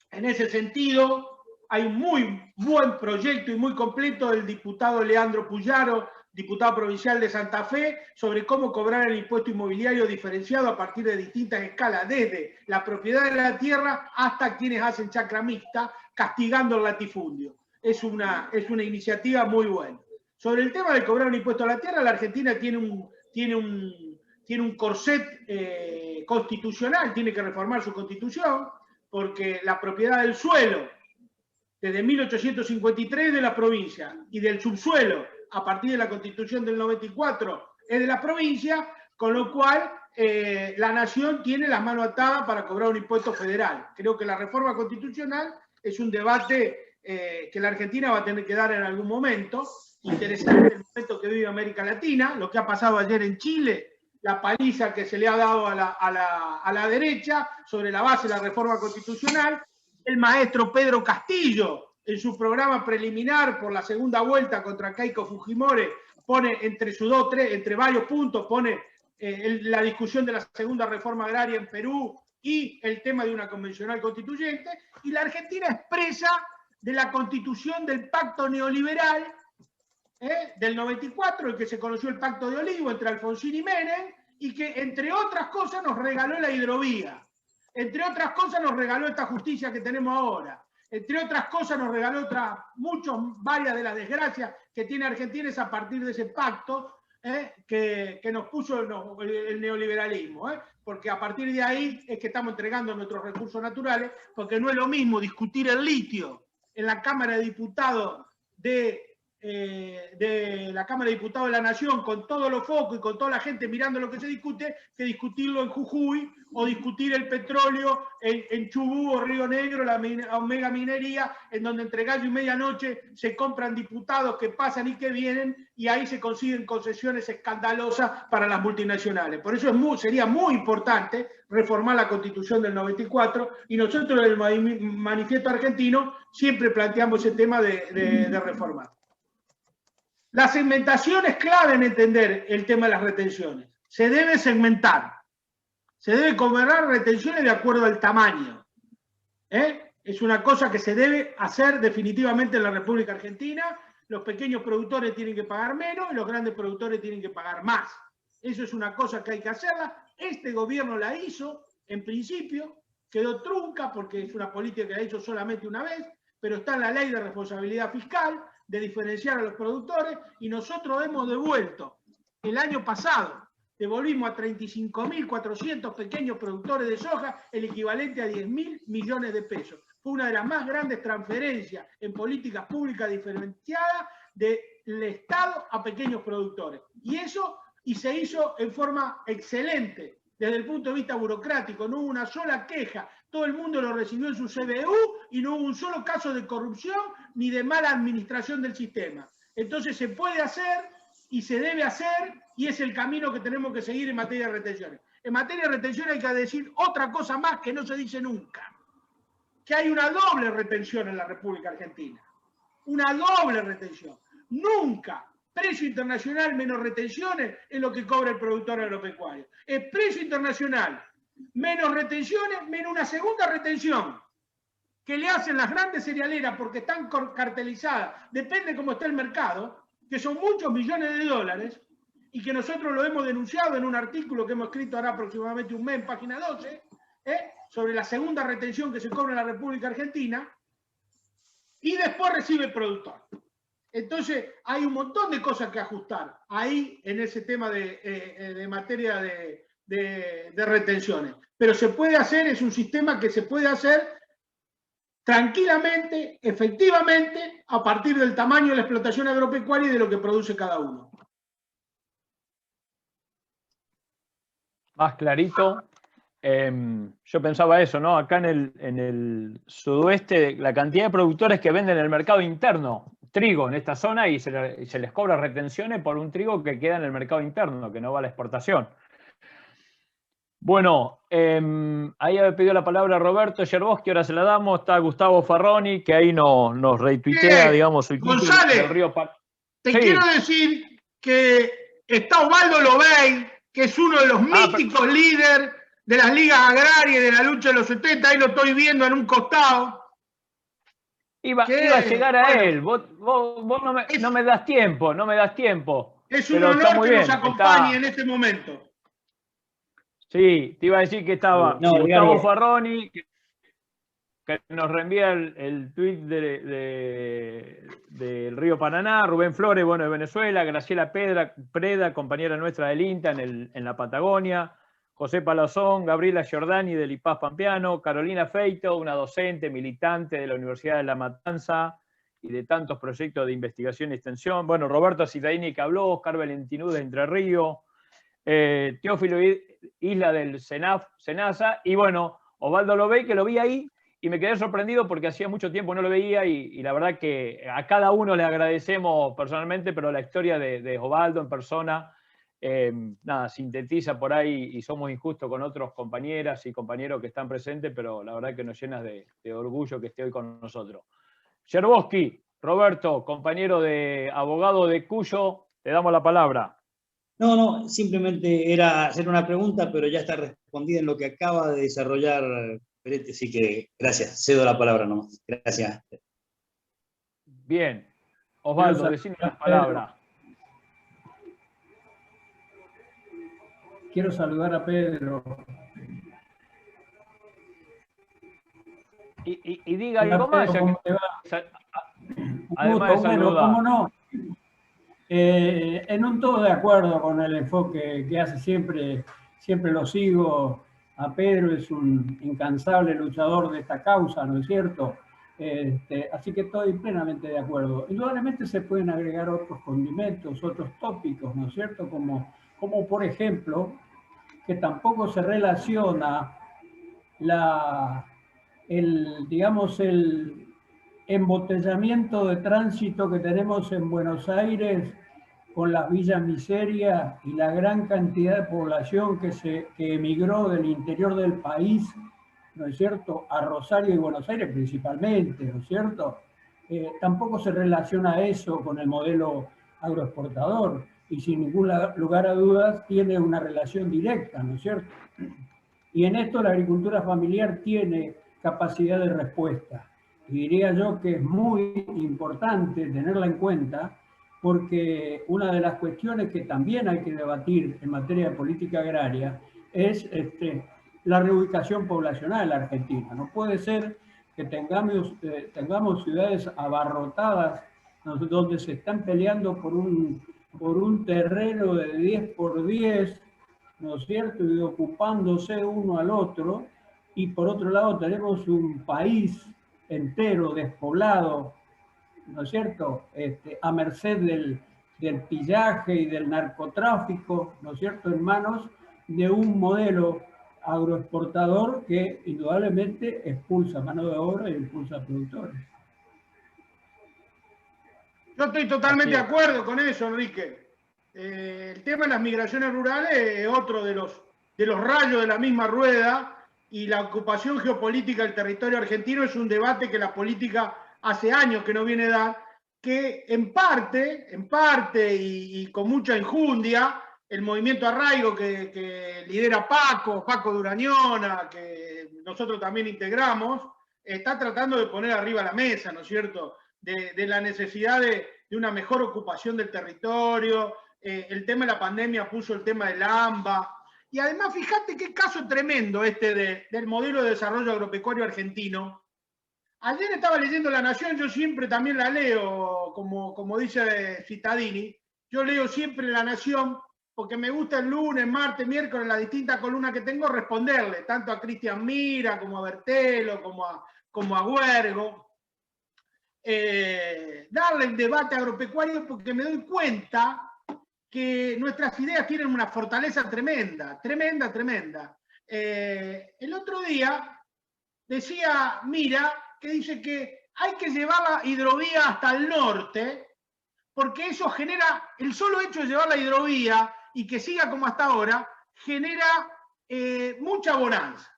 En ese sentido, hay un muy buen proyecto y muy completo del diputado Leandro Puyaro, diputado provincial de Santa Fe, sobre cómo cobrar el impuesto inmobiliario diferenciado a partir de distintas escalas, desde la propiedad de la tierra hasta quienes hacen chacra mixta, castigando el latifundio. Es una iniciativa muy buena. Sobre el tema de cobrar un impuesto a la tierra, la Argentina tiene un corset constitucional, tiene que reformar su constitución, porque la propiedad del suelo, desde 1853 de la provincia, y del subsuelo, a partir de la Constitución del 94, es de la provincia, con lo cual la nación tiene las manos atadas para cobrar un impuesto federal. Creo que la reforma constitucional es un debate que la Argentina va a tener que dar en algún momento. Interesante el momento que vive América Latina, lo que ha pasado ayer en Chile, la paliza que se le ha dado a la derecha sobre la base de la reforma constitucional. El maestro Pedro Castillo, en su programa preliminar por la segunda vuelta contra Keiko Fujimori, pone entre varios puntos, pone la discusión de la segunda reforma agraria en Perú y el tema de una convencional constituyente, y la Argentina expresa de la constitución del pacto neoliberal del 94, el que se conoció el Pacto de Olivo entre Alfonsín y Menem, y que, entre otras cosas, nos regaló la hidrovía. Entre otras cosas, nos regaló esta justicia que tenemos ahora. Entre otras cosas, nos regaló varias de las desgracias que tiene Argentina es a partir de ese pacto que nos puso el neoliberalismo. Porque a partir de ahí es que estamos entregando nuestros recursos naturales, porque no es lo mismo discutir el litio en la Cámara de Diputados de la Nación, con todos los focos y con toda la gente mirando lo que se discute, que discutirlo en Jujuy, o discutir el petróleo en Chubut o Río Negro, la mega minería, en donde entre gallo y medianoche se compran diputados que pasan y que vienen, y ahí se consiguen concesiones escandalosas para las multinacionales. Por eso sería muy importante reformar la Constitución del 94, y nosotros en el Manifiesto Argentino siempre planteamos ese tema de reformar. La segmentación es clave en entender el tema de las retenciones. Se debe segmentar. Se debe cobrar retenciones de acuerdo al tamaño. Es una cosa que se debe hacer definitivamente en la República Argentina. Los pequeños productores tienen que pagar menos y los grandes productores tienen que pagar más. Eso es una cosa que hay que hacerla. Este gobierno la hizo, en principio, quedó trunca porque es una política que la hizo solamente una vez, pero está en la ley de responsabilidad fiscal, de diferenciar a los productores, y nosotros hemos devuelto, el año pasado, devolvimos a 35.400 pequeños productores de soja el equivalente a 10.000 millones de pesos. Fue una de las más grandes transferencias en políticas públicas diferenciadas del Estado a pequeños productores. Y se hizo en forma excelente desde el punto de vista burocrático. No hubo una sola queja. Todo el mundo lo recibió en su CBU y no hubo un solo caso de corrupción ni de mala administración del sistema. Entonces se puede hacer y se debe hacer, y es el camino que tenemos que seguir en materia de retenciones. En materia de retenciones hay que decir otra cosa más que no se dice nunca, que hay una doble retención en la República Argentina. Una doble retención. Nunca precio internacional menos retenciones es lo que cobra el productor agropecuario. Es precio internacional menos retenciones, menos una segunda retención que le hacen las grandes cerealeras porque están cartelizadas, depende cómo está el mercado, que son muchos millones de dólares, y que nosotros lo hemos denunciado en un artículo que hemos escrito ahora aproximadamente un mes en página 12, sobre la segunda retención que se cobra en la República Argentina, y después recibe el productor. Entonces, hay un montón de cosas que ajustar ahí en ese tema de materia de retenciones. Pero se puede hacer, es un sistema que se puede hacer tranquilamente, efectivamente, a partir del tamaño de la explotación agropecuaria y de lo que produce cada uno. Más clarito. yo pensaba eso, ¿no? Acá en el sudoeste, la cantidad de productores que venden en el mercado interno trigo en esta zona y se les cobra retenciones por un trigo que queda en el mercado interno, que no va a la exportación. Bueno, ahí había pedido la palabra Roberto Yerbosky, ahora se la damos. Está Gustavo Farroni, que ahí nos retuitea, digamos, el González, del Río te quiero decir que está Osvaldo Lobey, que es uno de los míticos líderes de las ligas agrarias y de la lucha de los 70, ahí lo estoy viendo en un costado. Iba a llegar a él, vos no me das tiempo, no me das tiempo. Es un honor que nos acompañe en este momento. Sí, te iba a decir que estaba Gustavo Farroni, que nos reenvía el tuit del Río Paraná, Rubén Flores, bueno, de Venezuela, Graciela Preda, compañera nuestra del INTA en la Patagonia, José Palazón, Gabriela Giordani del IPAS Pampeano, Carolina Feito, una docente, militante de la Universidad de La Matanza y de tantos proyectos de investigación y extensión, bueno, Roberto Cittadini que habló, Oscar Valentinú de Entre Ríos, Teófilo Isla del Senasa, y bueno, Osvaldo Lobey, que lo vi ahí y me quedé sorprendido porque hacía mucho tiempo no lo veía y la verdad que a cada uno le agradecemos personalmente, pero la historia de Osvaldo en persona, nada, sintetiza por ahí y somos injustos con otros compañeras y compañeros que están presentes, pero la verdad que nos llena de orgullo que esté hoy con nosotros. Yerbosky, Roberto, compañero de abogado de Cuyo, te damos la palabra. No, simplemente era hacer una pregunta, pero ya está respondida en lo que acaba de desarrollar Peretti, así que gracias, cedo la palabra nomás. Gracias. Bien. Osvaldo, decime la palabra. Quiero saludar a Pedro. Y diga algo más. ¿Cómo te va? Además de saludar. ¿Cómo no? En un todo de acuerdo con el enfoque que hace siempre lo sigo. A Pedro es un incansable luchador de esta causa, ¿no es cierto? Así que estoy plenamente de acuerdo. Indudablemente se pueden agregar otros condimentos, otros tópicos, ¿no es cierto? Como por ejemplo, que tampoco se relaciona el embotellamiento de tránsito que tenemos en Buenos Aires con las villas miserias y la gran cantidad de población que emigró del interior del país, ¿no es cierto?, a Rosario y Buenos Aires principalmente, ¿no es cierto? Tampoco se relaciona eso con el modelo agroexportador y sin ningún lugar a dudas tiene una relación directa, ¿no es cierto? Y en esto la agricultura familiar tiene capacidad de respuesta. Y diría yo que es muy importante tenerla en cuenta porque una de las cuestiones que también hay que debatir en materia de política agraria es la reubicación poblacional en la Argentina. No puede ser que tengamos ciudades abarrotadas donde se están peleando por un terreno de 10 por 10, ¿no es cierto?, y ocupándose uno al otro, y por otro lado tenemos un país entero despoblado, ¿no es cierto?, a merced del pillaje y del narcotráfico, ¿no es cierto?, en manos de un modelo agroexportador que indudablemente expulsa mano de obra y expulsa productores. Yo estoy totalmente de acuerdo con eso, Enrique. El tema de las migraciones rurales es otro de los rayos de la misma rueda, y la ocupación geopolítica del territorio argentino es un debate que la política hace años que no viene a dar, que en parte y con mucha enjundia, el movimiento Arraigo que lidera Paco Durañona, que nosotros también integramos, está tratando de poner arriba la mesa, ¿no es cierto?, de la necesidad de una mejor ocupación del territorio. El tema de la pandemia puso el tema del AMBA. Y además, fíjate qué caso tremendo del modelo de desarrollo agropecuario argentino. Ayer estaba leyendo La Nación, yo siempre también la leo, como dice Cittadini, yo leo siempre La Nación porque me gusta el lunes, martes, miércoles, las distintas columnas que tengo, responderle, tanto a Cristian Mira, como a Bertelo, como a Huergo. Darle el debate agropecuario porque me doy cuenta que nuestras ideas tienen una fortaleza tremenda. el otro día decía Mira, que dice que hay que llevar la hidrovía hasta el norte, porque eso genera, el solo hecho de llevar la hidrovía y que siga como hasta ahora, genera mucha bonanza.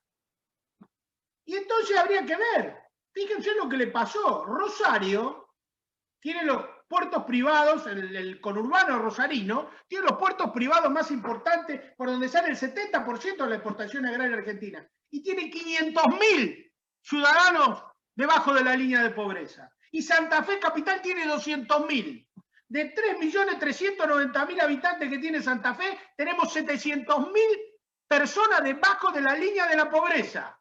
Y entonces habría que ver, fíjense lo que le pasó. Rosario tiene los puertos privados, el conurbano rosarino, tiene los puertos privados más importantes por donde sale el 70% de la exportación agraria argentina. Y tiene 500.000 ciudadanos debajo de la línea de pobreza. Y Santa Fe Capital tiene 200.000. De 3.390.000 habitantes que tiene Santa Fe, tenemos 700.000 personas debajo de la línea de la pobreza.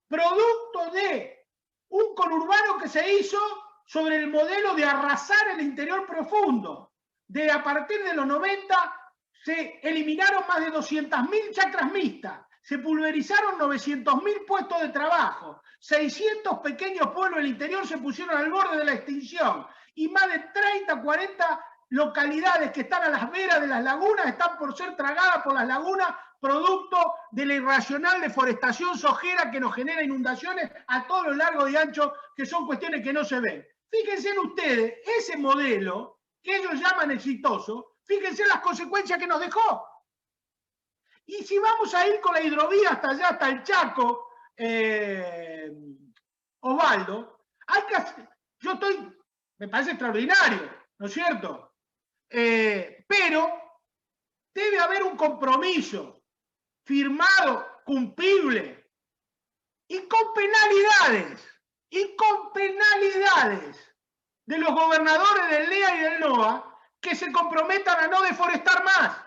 Producto de un conurbano que se hizo sobre el modelo de arrasar el interior profundo. De a partir de los 90 se eliminaron más de 200.000 chacras mixtas, se pulverizaron 900.000 puestos de trabajo, 600 pequeños pueblos del interior se pusieron al borde de la extinción y más de 30, 40 localidades que están a las veras de las lagunas están por ser tragadas por las lagunas producto de la irracional deforestación sojera que nos genera inundaciones a todo lo largo y ancho, que son cuestiones que no se ven. Fíjense en ustedes, ese modelo que ellos llaman exitoso, fíjense las consecuencias que nos dejó. Y si vamos a ir con la hidrovía hasta allá, hasta el Chaco, Osvaldo, hay que hacer, me parece extraordinario, ¿no es cierto? Pero debe haber un compromiso firmado, cumplible, y con penalidades de los gobernadores del NEA y del NOA que se comprometan a no deforestar más.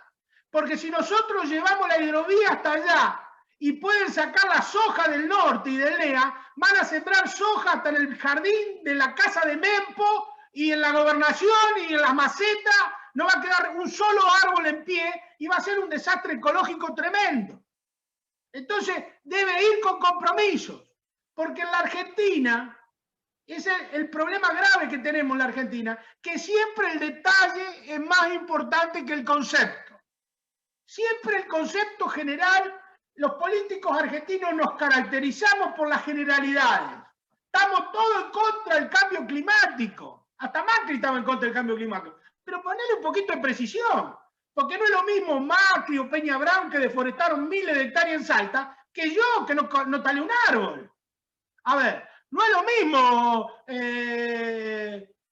Porque si nosotros llevamos la hidrovía hasta allá y pueden sacar la soja del norte y del NEA, van a sembrar soja hasta en el jardín de la casa de Mempo y en la gobernación y en las macetas, no va a quedar un solo árbol en pie y va a ser un desastre ecológico tremendo. Entonces debe ir con compromisos, porque en la Argentina, ese es el problema grave que tenemos en la Argentina, que siempre el detalle es más importante que el concepto. Siempre el concepto general, los políticos argentinos nos caracterizamos por las generalidades. Estamos todos en contra del cambio climático. Hasta Macri estaba en contra del cambio climático. Pero ponele un poquito de precisión. Porque no es lo mismo Macri o Peña Brown que deforestaron miles de hectáreas en Salta que yo que no talé un árbol. A ver, no es lo mismo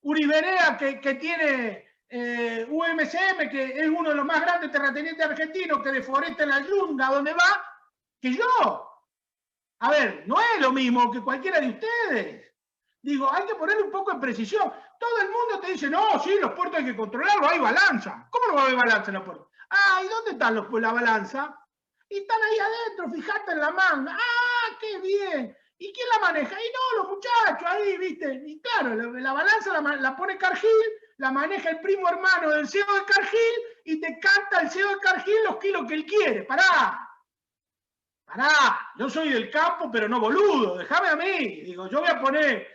Uriberea que tiene UMCM, que es uno de los más grandes terratenientes argentinos que deforesta en la yunga donde va, que yo. A ver, no es lo mismo que cualquiera de ustedes. Digo, hay que ponerle un poco de precisión. Todo el mundo te dice, no, sí, los puertos hay que controlarlos, hay balanza. ¿Cómo no va a haber balanza en los puertos? Ah, ¿y dónde están la balanza? Y están ahí adentro, fíjate en la manga. Ah, qué bien. ¿Y quién la maneja? Y no, los muchachos ahí, ¿viste? Y claro, la balanza la pone Cargill, la maneja el primo hermano del CEO de Cargill y te canta el CEO de Cargill los kilos que él quiere. Pará, yo soy del campo, pero no boludo, déjame a mí. Digo, yo voy a poner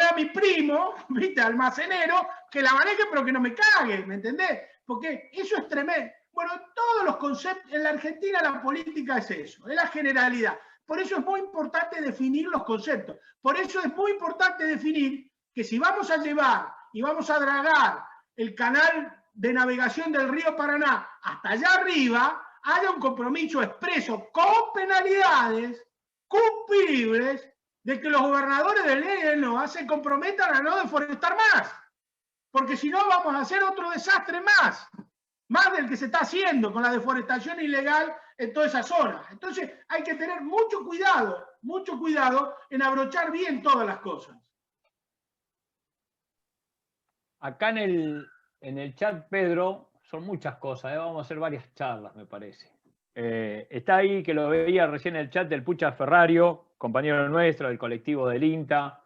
a mi primo, ¿viste? Almacenero, que la maneje, pero que no me cague, ¿me entendés? Porque eso es tremendo. Bueno, todos los conceptos, en la Argentina la política es eso, es la generalidad. Por eso es muy importante definir los conceptos. Por eso es muy importante definir que si vamos a llevar y vamos a dragar el canal de navegación del río Paraná hasta allá arriba, haya un compromiso expreso con penalidades cumplibles de que los gobernadores del NEA y del NOA se comprometan a no deforestar más. Porque si no vamos a hacer otro desastre más del que se está haciendo con la deforestación ilegal en toda esa zona. Entonces hay que tener mucho cuidado en abrochar bien todas las cosas. Acá en el chat, Pedro, son muchas cosas, vamos a hacer varias charlas, me parece. Está ahí, que lo veía recién en el chat, del Pucha Ferrario, compañero nuestro, del colectivo del INTA,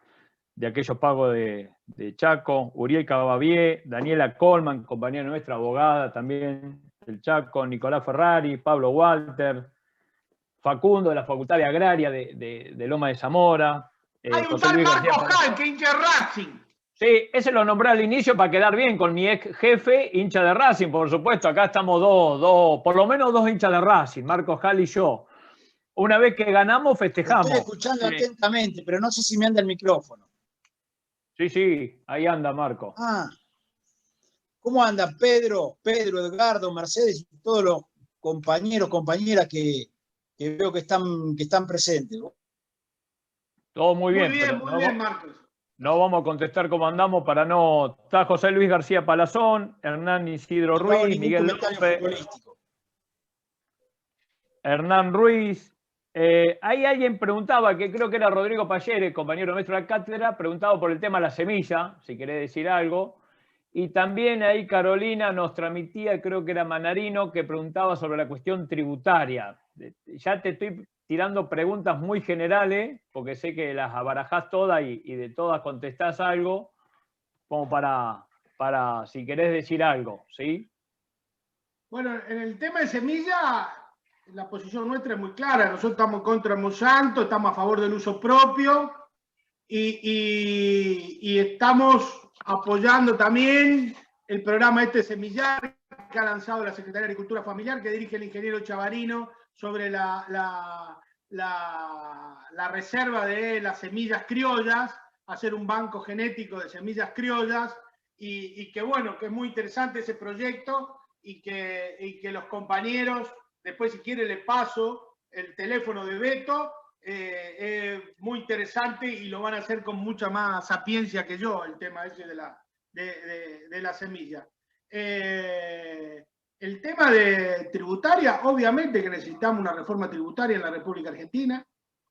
de aquellos pagos de Chaco, Uriel Cabavier, Daniela Colman, compañera nuestra, abogada también del Chaco, Nicolás Ferrari, Pablo Walter, Facundo de la Facultad de Agraria de Loma de Zamora. Hay un tal Marco Hall, que hincha de Racing. Sí, ese lo nombré al inicio para quedar bien con mi ex jefe, hincha de Racing, por supuesto. Acá estamos por lo menos dos hinchas de Racing, Marco Hall y yo. una vez que ganamos, festejamos. Estoy escuchando atentamente, pero no sé si me anda el micrófono. Sí, ahí anda Marco. ¿Cómo andan Pedro, Edgardo, Mercedes y todos los compañeros, compañeras que veo que están presentes? Todo muy bien. Muy bien, Marcos. No vamos a contestar cómo andamos para no... Está José Luis García Palazón, Hernán Isidro Ruiz, Miguel López, Hernán Ruiz. Ahí alguien preguntaba, que creo que era Rodrigo Payere, compañero nuestro de la cátedra, preguntaba por el tema de la semilla, si querés decir algo. Y también ahí Carolina nos transmitía, creo que era Manarino, que preguntaba sobre la cuestión tributaria. Ya te estoy tirando preguntas muy generales, porque sé que las abarajás todas y de todas contestás algo, como para si querés decir algo, ¿sí? Bueno, en el tema de semilla, la posición nuestra es muy clara. Nosotros estamos contra Monsanto, estamos a favor del uso propio y estamos apoyando también el programa Semillar que ha lanzado la Secretaría de Agricultura Familiar, que dirige el ingeniero Chavarino, sobre la reserva de las semillas criollas, hacer un banco genético de semillas criollas, y que bueno, que es muy interesante ese proyecto, y que los compañeros, después si quiere le paso el teléfono de Beto, es muy interesante y lo van a hacer con mucha más sapiencia que yo, el tema ese de la semilla. El tema de tributaria, obviamente que necesitamos una reforma tributaria en la República Argentina.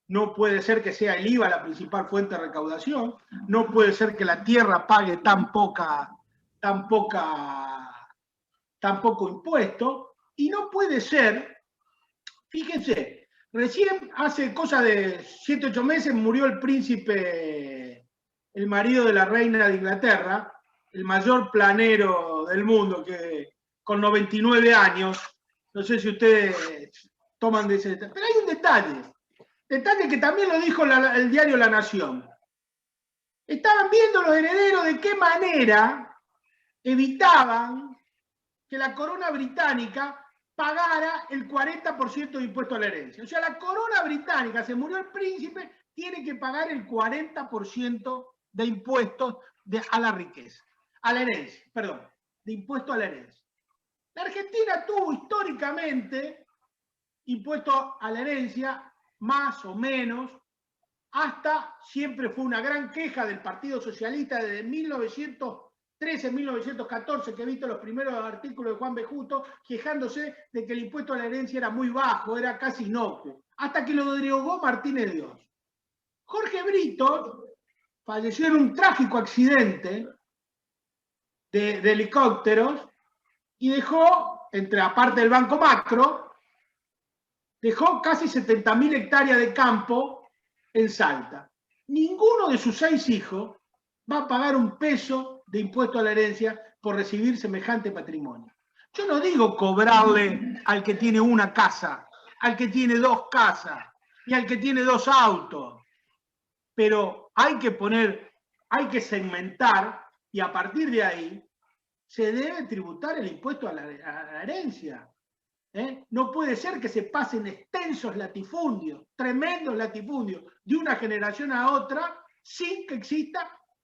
No puede ser que sea el IVA la principal fuente de recaudación. No puede ser que la tierra pague tan poco impuesto. Y no puede ser, fíjense, recién hace cosa de 7 o 8 meses murió el príncipe, el marido de la reina de Inglaterra, el mayor planero del mundo, que con 99 años, no sé si ustedes toman de ese detalle, pero hay un detalle que también lo dijo el diario La Nación. Estaban viendo los herederos de qué manera evitaban que la corona británica pagara el 40% de impuesto a la herencia. O sea, la corona británica, se murió el príncipe, tiene que pagar el 40% de impuestos a la riqueza, a la herencia, perdón, de impuesto a la herencia. La Argentina tuvo históricamente impuesto a la herencia, más o menos, hasta siempre fue una gran queja del Partido Socialista desde 1913-1914, que he visto los primeros artículos de Juan B. Justo, quejándose de que el impuesto a la herencia era muy bajo, era casi inocuo, hasta que lo derogó Martínez Dios. Jorge Brito falleció en un trágico accidente de helicópteros y dejó, aparte del Banco Macro, dejó casi 70.000 hectáreas de campo en Salta. Ninguno de sus 6 hijos va a pagar un peso de impuesto a la herencia por recibir semejante patrimonio. Yo no digo cobrarle al que tiene una casa, al que tiene 2 casas y al que tiene 2 autos, pero hay que segmentar, y a partir de ahí se debe tributar el impuesto a la herencia. No puede ser que se pasen extensos latifundios, tremendos latifundios, de una generación a otra, sin que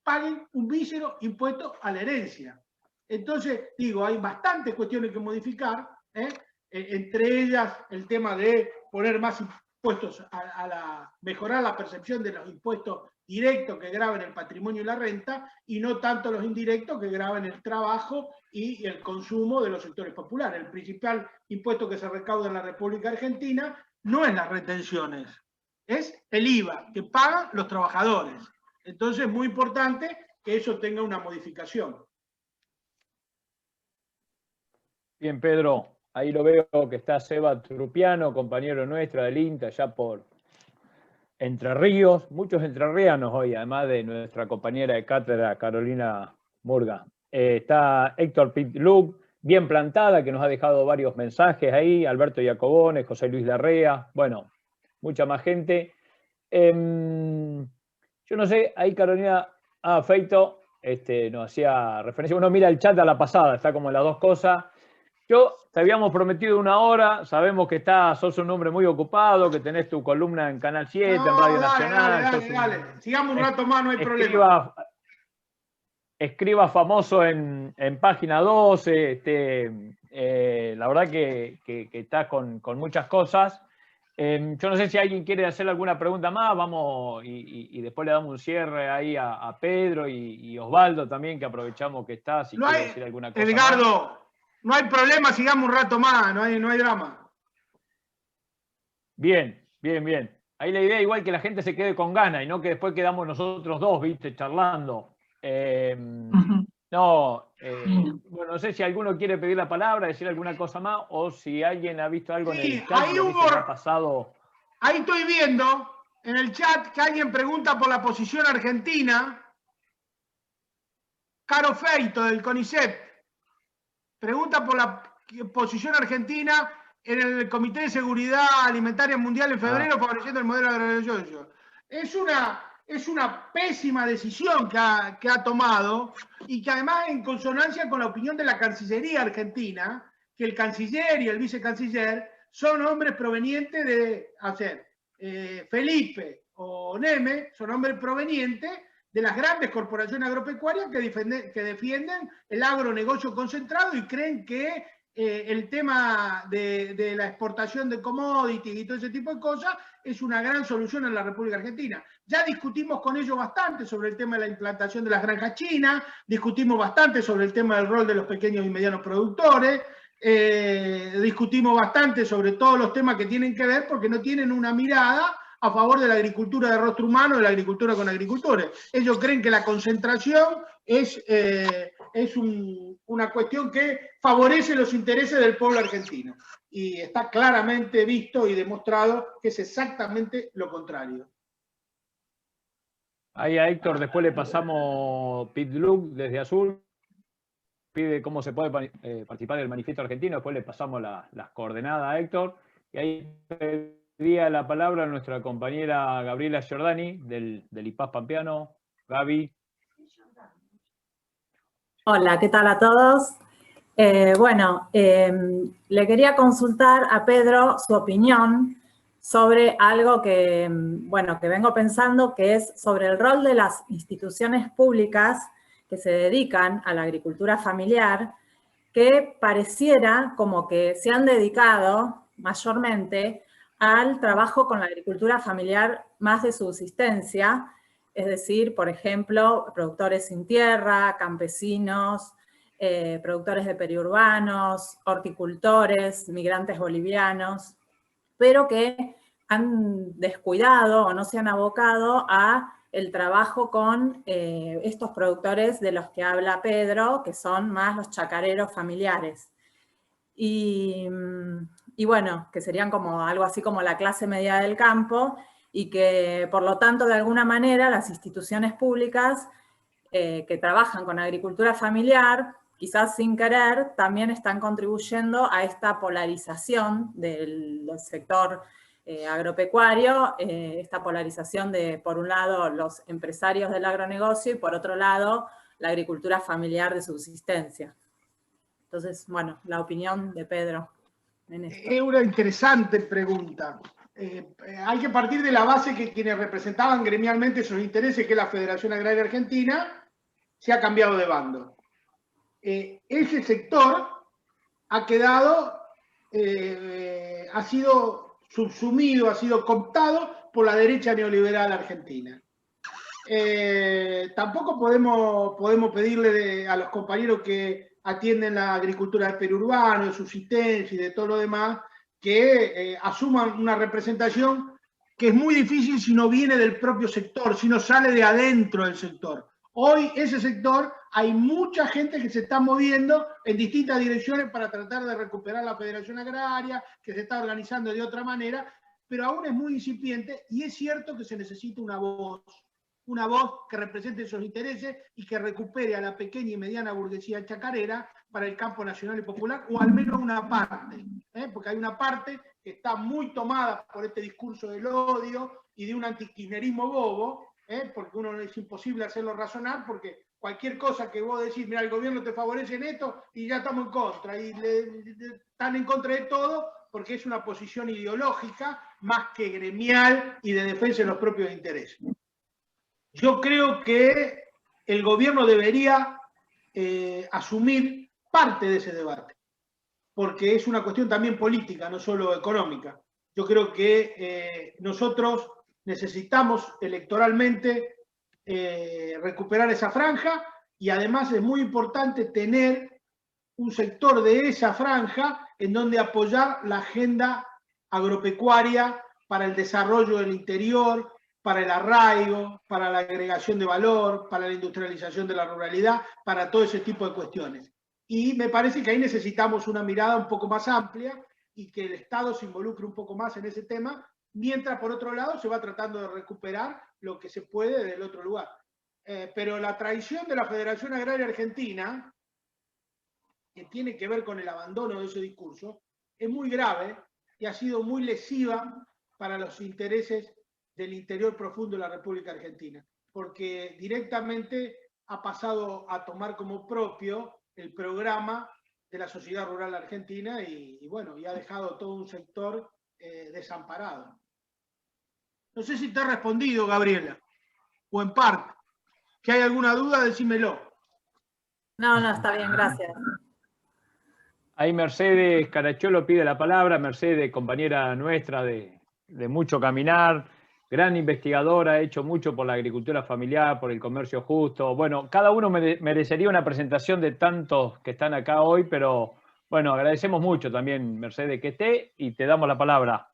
paguen un mísero impuesto a la herencia. Entonces, digo, hay bastantes cuestiones que modificar, entre ellas el tema de poner más impuestos mejorar la percepción de los impuestos directos que graban el patrimonio y la renta, y no tanto los indirectos que graban el trabajo y el consumo de los sectores populares. El principal impuesto que se recauda en la República Argentina no es las retenciones, es el IVA que pagan los trabajadores. Entonces es muy importante que eso tenga una modificación. Bien, Pedro, ahí lo veo que está Seba Trupiano, compañero nuestro del INTA, allá por Entre Ríos, muchos entrerrianos hoy, además de nuestra compañera de cátedra, Carolina Murga. Está Héctor Pitluc, bien plantada, que nos ha dejado varios mensajes ahí, Alberto Iacobone, José Luis Larrea, bueno, mucha más gente. Yo no sé, ahí Carolina Feito nos hacía referencia, uno mira el chat a la pasada, está como en las dos cosas. Yo te habíamos prometido 1 hora, sabemos que sos un hombre muy ocupado, que tenés tu columna en Canal 7, en Radio Nacional. Dale. Sigamos un rato más, no hay problema. Escriba famoso en Página 12, la verdad que estás con muchas cosas. Yo no sé si alguien quiere hacer alguna pregunta más, vamos y después le damos un cierre ahí a Pedro y Osvaldo también, que aprovechamos que está, si quiere decir alguna cosa Edgardo, más. No hay problema, sigamos un rato más, no hay drama. Bien. Ahí la idea igual que la gente se quede con ganas y no que después quedamos nosotros dos, viste, charlando. Bueno, no sé si alguno quiere pedir la palabra, decir alguna cosa más, o si alguien ha visto algo en el chat ahí que ha pasado. Ahí estoy viendo en el chat que alguien pregunta por la posición argentina. Caro Feito, del CONICET, pregunta por la posición argentina en el Comité de Seguridad Alimentaria Mundial en febrero, favoreciendo el modelo agronegocio. Es una pésima decisión que ha tomado, y que además en consonancia con la opinión de la Cancillería argentina, que el canciller y el vicecanciller son hombres provenientes de Felipe o Neme, son hombres provenientes de las grandes corporaciones agropecuarias que defienden el agronegocio concentrado y creen que el tema de la exportación de commodities y todo ese tipo de cosas es una gran solución en la República Argentina. Ya discutimos con ellos bastante sobre el tema de la implantación de las granjas chinas, discutimos bastante sobre el tema del rol de los pequeños y medianos productores, discutimos bastante sobre todos los temas que tienen que ver, porque no tienen una mirada a favor de la agricultura de rostro humano, de la agricultura con agricultores. Ellos creen que la concentración es una cuestión que favorece los intereses del pueblo argentino. Y está claramente visto y demostrado que es exactamente lo contrario. Ahí a Héctor después le pasamos Pitlook desde Azul, pide cómo se puede participar del manifiesto argentino, después le pasamos las coordenadas a Héctor, y ahí pedía la palabra a nuestra compañera Gabriela Giordani del IPAS Pampeano. Gaby. Hola, ¿qué tal a todos? Le quería consultar a Pedro su opinión sobre algo que vengo pensando, que es sobre el rol de las instituciones públicas que se dedican a la agricultura familiar, que pareciera como que se han dedicado mayormente al trabajo con la agricultura familiar más de subsistencia, es decir, por ejemplo, productores sin tierra, campesinos, productores de periurbanos, horticultores, migrantes bolivianos, pero que han descuidado o no se han abocado a el trabajo con estos productores de los que habla Pedro, que son más los chacareros familiares. Y bueno, que serían como algo así como la clase media del campo, y que por lo tanto de alguna manera las instituciones públicas que trabajan con agricultura familiar, quizás sin querer, también están contribuyendo a esta polarización del sector agropecuario, esta polarización de, por un lado, los empresarios del agronegocio y por otro lado, la agricultura familiar de subsistencia. Entonces, bueno, la opinión de Pedro en esto. Es una interesante pregunta. Hay que partir de la base que quienes representaban gremialmente sus intereses, que es la Federación Agraria Argentina, se ha cambiado de bando. Ese sector ha quedado, ha sido subsumido, ha sido cooptado por la derecha neoliberal argentina. Tampoco podemos pedirle a los compañeros que atienden la agricultura del periurbano, de subsistencia y de todo lo demás, que asuman una representación que es muy difícil si no viene del propio sector, si no sale de adentro del sector. Hoy ese sector hay mucha gente que se está moviendo en distintas direcciones para tratar de recuperar la Federación Agraria, que se está organizando de otra manera, pero aún es muy incipiente y es cierto que se necesita una voz que represente esos intereses y que recupere a la pequeña y mediana burguesía chacarera para el campo nacional y popular, o al menos una parte, porque hay una parte que está muy tomada por este discurso del odio y de un antikirchnerismo bobo, porque uno es imposible hacerlo razonar, porque cualquier cosa que vos decís, mira, el gobierno te favorece en esto y ya estamos en contra, y están en contra de todo porque es una posición ideológica más que gremial y de defensa de los propios intereses. Yo creo que el gobierno debería asumir parte de ese debate, porque es una cuestión también política, no solo económica. Yo creo que nosotros necesitamos electoralmente recuperar esa franja, y además es muy importante tener un sector de esa franja en donde apoyar la agenda agropecuaria para el desarrollo del interior, para el arraigo, para la agregación de valor, para la industrialización de la ruralidad, para todo ese tipo de cuestiones. Y me parece que ahí necesitamos una mirada un poco más amplia y que el Estado se involucre un poco más en ese tema, mientras por otro lado se va tratando de recuperar lo que se puede del otro lugar. Pero la traición de la Federación Agraria Argentina, que tiene que ver con el abandono de ese discurso, es muy grave y ha sido muy lesiva para los intereses del interior profundo de la República Argentina, porque directamente ha pasado a tomar como propio el programa de la sociedad rural argentina y bueno, y ha dejado todo un sector desamparado. No sé si te ha respondido, Gabriela, o en parte. Si hay alguna duda, decímelo. No, está bien, gracias. Ahí Mercedes Caracholo pide la palabra. Mercedes, compañera nuestra de mucho caminar, gran investigadora, ha hecho mucho por la agricultura familiar, por el comercio justo. Bueno, cada uno merecería una presentación de tantos que están acá hoy, pero bueno, agradecemos mucho también, Mercedes, que esté, y te damos la palabra.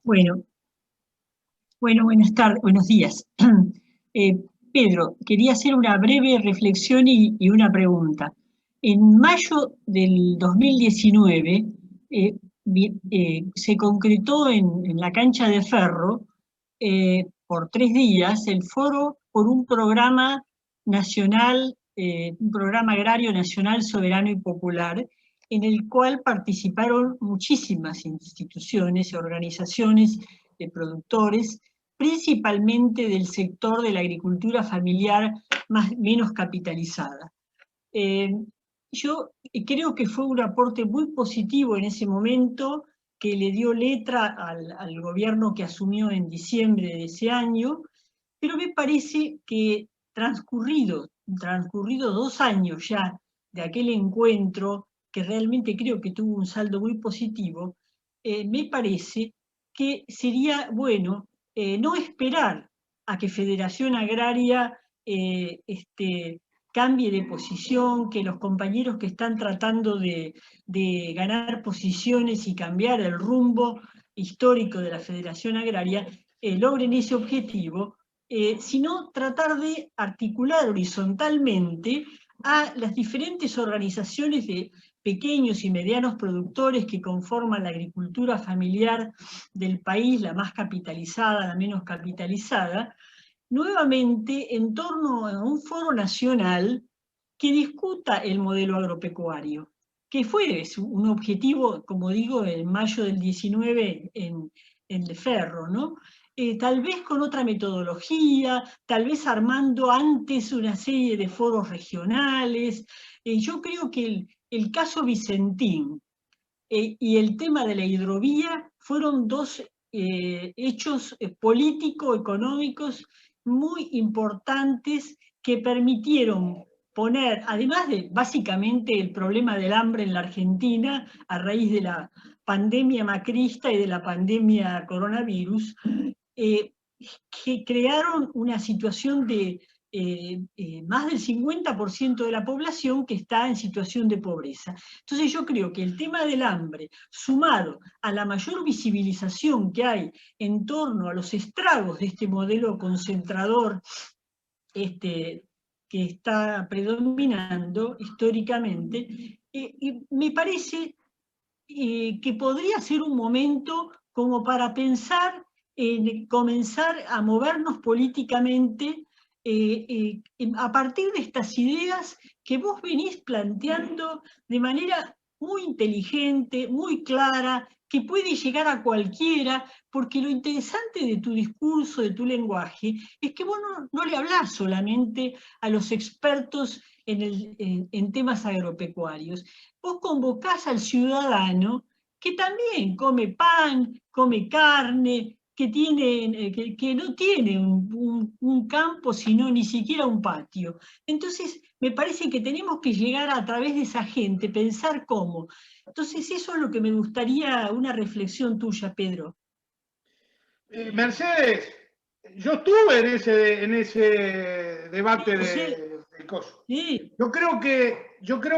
Bueno, buenas tardes, buenos días. Pedro, quería hacer una breve reflexión y una pregunta. En mayo del 2019 se concretó en la cancha de Ferro por 3 días el foro por un programa nacional, un programa agrario nacional soberano y popular, en el cual participaron muchísimas instituciones y organizaciones de productores, principalmente del sector de la agricultura familiar menos capitalizada. Yo creo que fue un aporte muy positivo en ese momento, que le dio letra al gobierno que asumió en diciembre de ese año, pero me parece que transcurrido 2 años ya de aquel encuentro, que realmente creo que tuvo un saldo muy positivo, me parece que sería bueno no esperar a que Federación Agraria cambie de posición, que los compañeros que están tratando de ganar posiciones y cambiar el rumbo histórico de la Federación Agraria logren ese objetivo, sino tratar de articular horizontalmente a las diferentes organizaciones de pequeños y medianos productores que conforman la agricultura familiar del país, la más capitalizada, la menos capitalizada, nuevamente en torno a un foro nacional que discuta el modelo agropecuario, que fue un objetivo, como digo, en mayo del 19 en el Ferro, ¿no? Tal vez con otra metodología, tal vez armando antes una serie de foros regionales. Yo creo que el caso Vicentín y el tema de la hidrovía fueron 2 hechos político-económicos muy importantes que permitieron poner, además de básicamente el problema del hambre en la Argentina a raíz de la pandemia macrista y de la pandemia coronavirus, que crearon una situación de más del 50% de la población que está en situación de pobreza. Entonces yo creo que el tema del hambre, sumado a la mayor visibilización que hay en torno a los estragos de este modelo concentrador que está predominando históricamente, me parece que podría ser un momento como para pensar en comenzar a movernos políticamente a partir de estas ideas que vos venís planteando de manera muy inteligente, muy clara, que puede llegar a cualquiera, porque lo interesante de tu discurso, de tu lenguaje, es que vos no le hablás solamente a los expertos en temas agropecuarios. Vos convocás al ciudadano que también come pan, come carne, que no tiene un campo, sino ni siquiera un patio. Entonces, me parece que tenemos que llegar a través de esa gente, pensar cómo. Entonces, eso es lo que me gustaría, una reflexión tuya, Pedro. Mercedes, yo estuve en ese debate de coso. Sí. Yo creo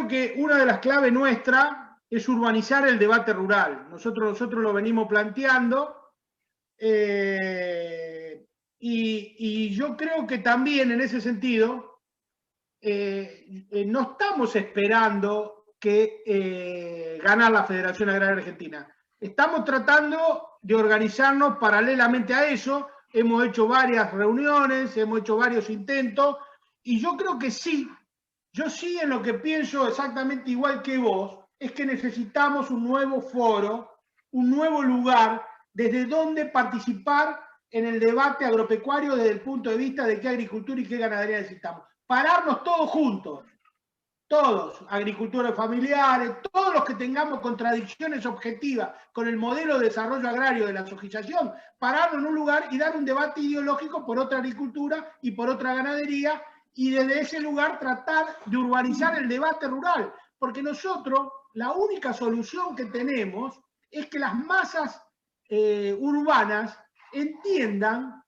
que una de las claves nuestra es urbanizar el debate rural. Nosotros lo venimos planteando. Y yo creo que también en ese sentido no estamos esperando que ganar la Federación Agraria Argentina. Estamos tratando de organizarnos paralelamente a eso. Hemos hecho varias reuniones, hemos hecho varios intentos, y yo creo que sí, yo sí en lo que pienso exactamente igual que vos, es que necesitamos un nuevo foro, un nuevo lugar desde donde participar en el debate agropecuario desde el punto de vista de qué agricultura y qué ganadería necesitamos. Pararnos todos juntos, todos, agricultores familiares, todos los que tengamos contradicciones objetivas con el modelo de desarrollo agrario de la sojización, pararnos en un lugar y dar un debate ideológico por otra agricultura y por otra ganadería, y desde ese lugar tratar de urbanizar el debate rural, porque nosotros la única solución que tenemos es que las masas urbanas entiendan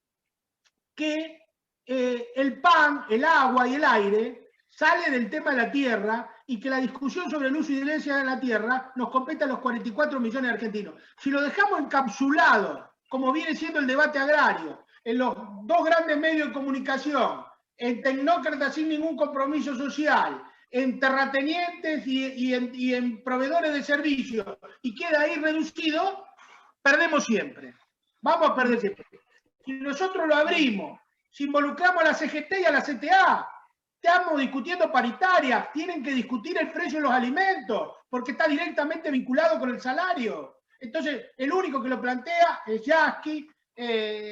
que el pan, el agua y el aire sale del tema de la tierra, y que la discusión sobre el uso y herencia de la tierra nos compete a los 44 millones de argentinos. Si lo dejamos encapsulado, como viene siendo el debate agrario, en los dos grandes medios de comunicación, en tecnócratas sin ningún compromiso social, en terratenientes y en proveedores de servicios, y queda ahí reducido, perdemos siempre. Vamos a perder siempre. Si nosotros lo abrimos, si involucramos a la CGT y a la CTA, estamos discutiendo paritarias, tienen que discutir el precio de los alimentos, porque está directamente vinculado con el salario. Entonces, el único que lo plantea es Yasky,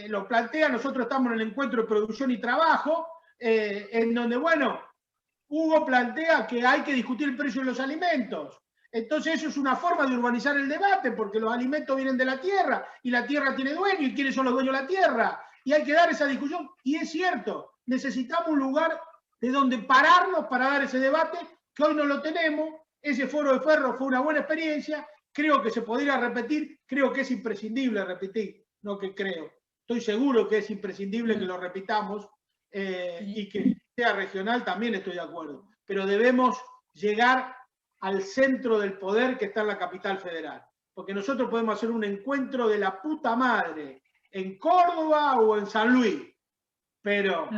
lo plantea, nosotros estamos en el encuentro de producción y trabajo, en donde, bueno, Hugo plantea que hay que discutir el precio de los alimentos. Entonces eso es una forma de urbanizar el debate, porque los alimentos vienen de la tierra, y la tierra tiene dueño, y quiénes son los dueños de la tierra, y hay que dar esa discusión. Y es cierto, necesitamos un lugar de donde pararnos para dar ese debate, que hoy no lo tenemos. Ese foro de Ferro fue una buena experiencia, creo que se podría repetir, creo que es imprescindible repetir, no que creo, estoy seguro que es imprescindible que lo repitamos, y que sea regional también estoy de acuerdo, pero debemos llegar al centro del poder que está en la capital federal, porque nosotros podemos hacer un encuentro de la puta madre en Córdoba o en San Luis, pero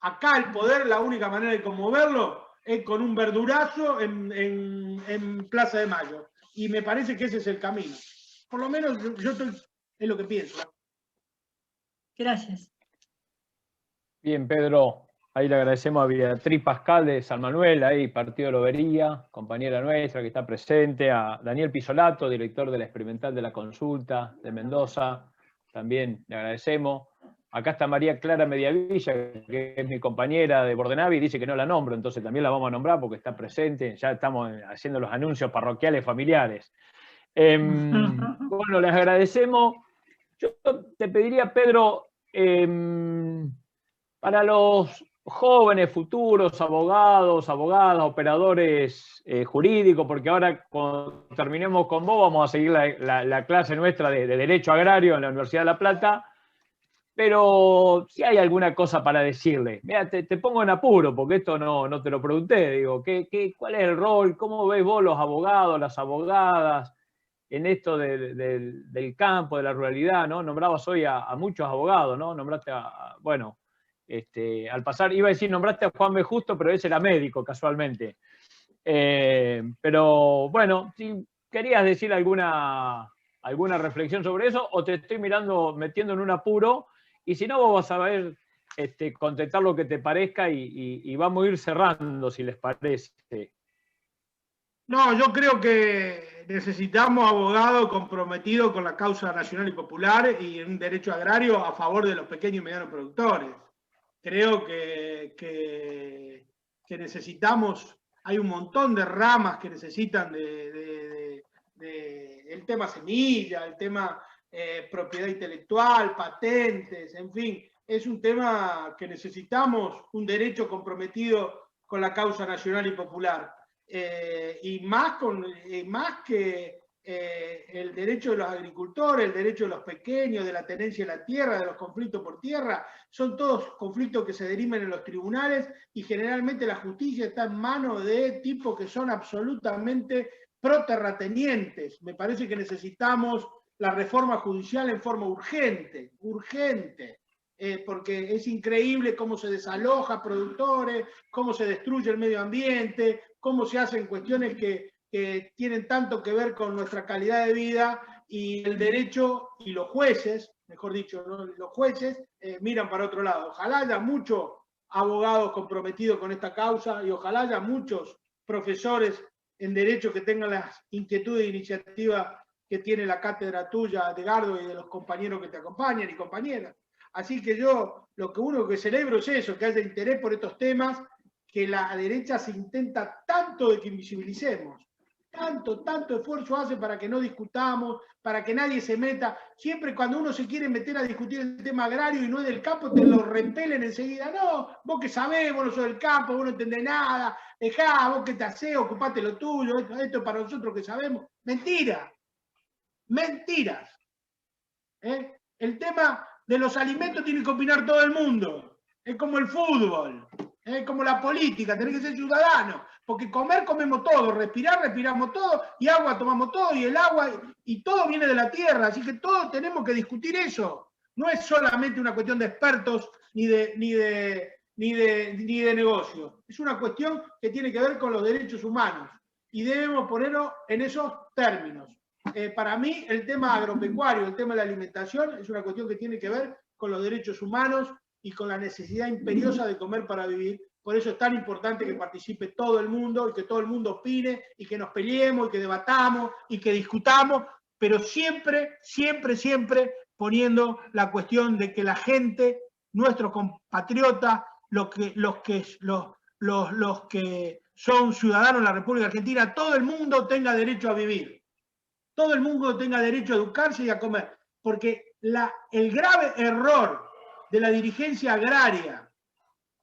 acá el poder, la única manera de conmoverlo es con un verdurazo en Plaza de Mayo, y me parece que ese es el camino. Por lo menos es lo que pienso. Gracias. Bien, Pedro. Ahí le agradecemos a Beatriz Pascal de San Manuel, ahí Partido de Lobería, compañera nuestra que está presente, a Daniel Pisolato, director de la Experimental de la Consulta de Mendoza, también le agradecemos. Acá está María Clara Mediavilla, que es mi compañera de Bordenavi, dice que no la nombro, entonces también la vamos a nombrar porque está presente, ya estamos haciendo los anuncios parroquiales familiares. Bueno, les agradecemos. Yo te pediría, Pedro, para los jóvenes, futuros, abogados, abogadas, operadores jurídicos, porque ahora cuando terminemos con vos vamos a seguir la clase nuestra de Derecho Agrario en la Universidad de La Plata, pero si hay alguna cosa para decirle. Mira, te pongo en apuro, porque esto no te lo pregunté, digo, ¿cuál es el rol? ¿Cómo ves vos los abogados, las abogadas, en esto del campo, de la ruralidad, ¿no? Nombrabas hoy a muchos abogados, ¿no? Nombraste bueno, al pasar, iba a decir, nombraste a Juan B. Justo, pero ese era médico, casualmente. Pero, bueno, si querías decir alguna reflexión sobre eso, o te estoy metiendo en un apuro, y si no, vos vas a ver, contestar lo que te parezca, y vamos a ir cerrando, si les parece. No, yo creo que necesitamos abogados comprometidos con la causa nacional y popular y un derecho agrario a favor de los pequeños y medianos productores. Creo que necesitamos, hay un montón de ramas que necesitan el tema semilla, el tema propiedad intelectual, patentes, en fin, es un tema que necesitamos un derecho comprometido con la causa nacional y popular. Y más que el derecho de los agricultores, el derecho de los pequeños, de la tenencia de la tierra, de los conflictos por tierra, son todos conflictos que se derivan en los tribunales y generalmente la justicia está en manos de tipos que son absolutamente proterratenientes. Me parece que necesitamos la reforma judicial en forma urgente, porque es increíble cómo se desaloja productores, cómo se destruye el medio ambiente, cómo se hacen cuestiones que tienen tanto que ver con nuestra calidad de vida, y el derecho y los jueces, mejor dicho, ¿no? Los jueces miran para otro lado. Ojalá haya muchos abogados comprometidos con esta causa y ojalá haya muchos profesores en derecho que tengan las inquietudes e iniciativas que tiene la cátedra tuya, Edgardo, y de los compañeros que te acompañan y compañeras. Así que yo lo único que celebro es eso, que haya interés por estos temas, que la derecha se intenta tanto de que invisibilicemos. Tanto esfuerzo hace para que no discutamos, para que nadie se meta. Siempre cuando uno se quiere meter a discutir el tema agrario y no es del campo, te lo repelen enseguida. No, vos que sabés, vos no sos del campo, vos no entendés nada, dejá, vos que te hacés, ocupate lo tuyo, esto es para nosotros que sabemos. Mentira. Mentiras. El tema de los alimentos tiene que opinar todo el mundo. Es como el fútbol, es como la política, tenés que ser ciudadano. Porque comer comemos todo, respirar respiramos todo, y agua tomamos todo, y el agua, y todo viene de la tierra, así que todos tenemos que discutir eso. No es solamente una cuestión de expertos ni de negocio. Es una cuestión que tiene que ver con los derechos humanos, y debemos ponerlo en esos términos. Para mí, el tema agropecuario, el tema de la alimentación, es una cuestión que tiene que ver con los derechos humanos y con la necesidad imperiosa de comer para vivir. Por eso es tan importante que participe todo el mundo y que todo el mundo opine y que nos peleemos y que debatamos y que discutamos, pero siempre poniendo la cuestión de que la gente, nuestros compatriotas, los que son ciudadanos de la República Argentina, todo el mundo tenga derecho a vivir. Todo el mundo tenga derecho a educarse y a comer. Porque el grave error de la dirigencia agraria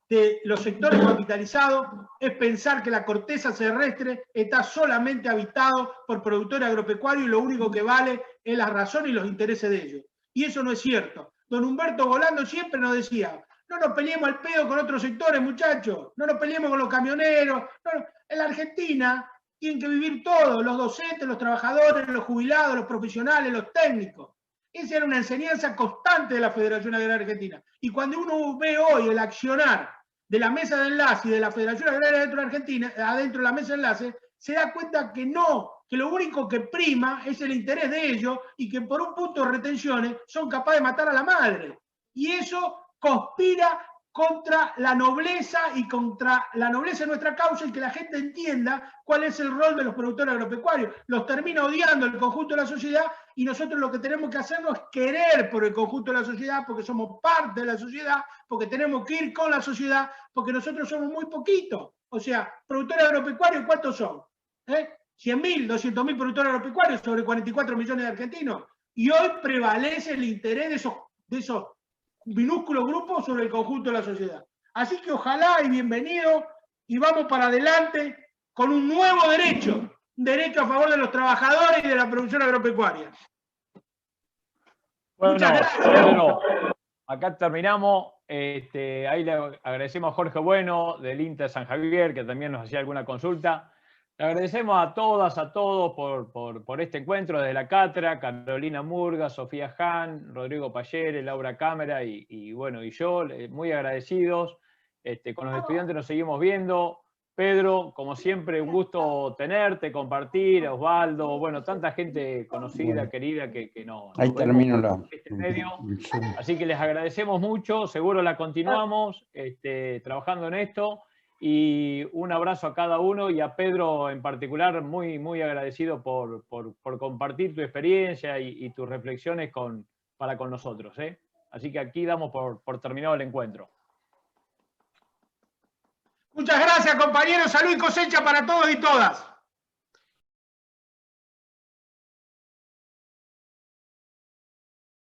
de los sectores capitalizados es pensar que la corteza terrestre está solamente habitado por productores agropecuarios y lo único que vale es la razón y los intereses de ellos. Y eso no es cierto. Don Humberto Golando siempre nos decía, no nos peleemos al pedo con otros sectores, muchachos, no nos peleemos con los camioneros. No. En la Argentina tienen que vivir todos, los docentes, los trabajadores, los jubilados, los profesionales, los técnicos. Esa era una enseñanza constante de la Federación Agraria Argentina. Y cuando uno ve hoy el accionar de la mesa de enlace y de la Federación Agraria dentro de Argentina, adentro de la mesa de enlace, se da cuenta que no, que lo único que prima es el interés de ellos y que por un punto de retenciones son capaces de matar a la madre. Y eso conspira contra la nobleza y contra la nobleza de nuestra causa y que la gente entienda cuál es el rol de los productores agropecuarios. Los termina odiando el conjunto de la sociedad y nosotros lo que tenemos que hacerlo es querer por el conjunto de la sociedad porque somos parte de la sociedad, porque tenemos que ir con la sociedad, porque nosotros somos muy poquitos. O sea, productores agropecuarios, ¿cuántos son? 100.000, 200.000 productores agropecuarios sobre 44 millones de argentinos. Y hoy prevalece el interés de esos minúsculos grupos sobre el conjunto de la sociedad. Así que ojalá y bienvenido y vamos para adelante con un nuevo derecho, un derecho a favor de los trabajadores y de la producción agropecuaria. Bueno, muchas gracias. Pedro, acá terminamos. Ahí le agradecemos a Jorge Bueno del INTA San Javier, que también nos hacía alguna consulta. Le agradecemos a todas, a todos por este encuentro desde la cátedra, Carolina Murga, Sofía Hahn, Rodrigo Payere, Laura Cámara y bueno, y yo, muy agradecidos. Con los estudiantes nos seguimos viendo. Pedro, como siempre, un gusto tenerte, compartir, Osvaldo, bueno, tanta gente conocida, querida, que nos ahí termino la... este medio. Así que les agradecemos mucho, seguro la continuamos trabajando en esto. Y un abrazo a cada uno y a Pedro en particular, muy, muy agradecido por compartir tu experiencia y tus reflexiones para con nosotros. Así que aquí damos por terminado el encuentro. Muchas gracias, compañeros. Salud y cosecha para todos y todas.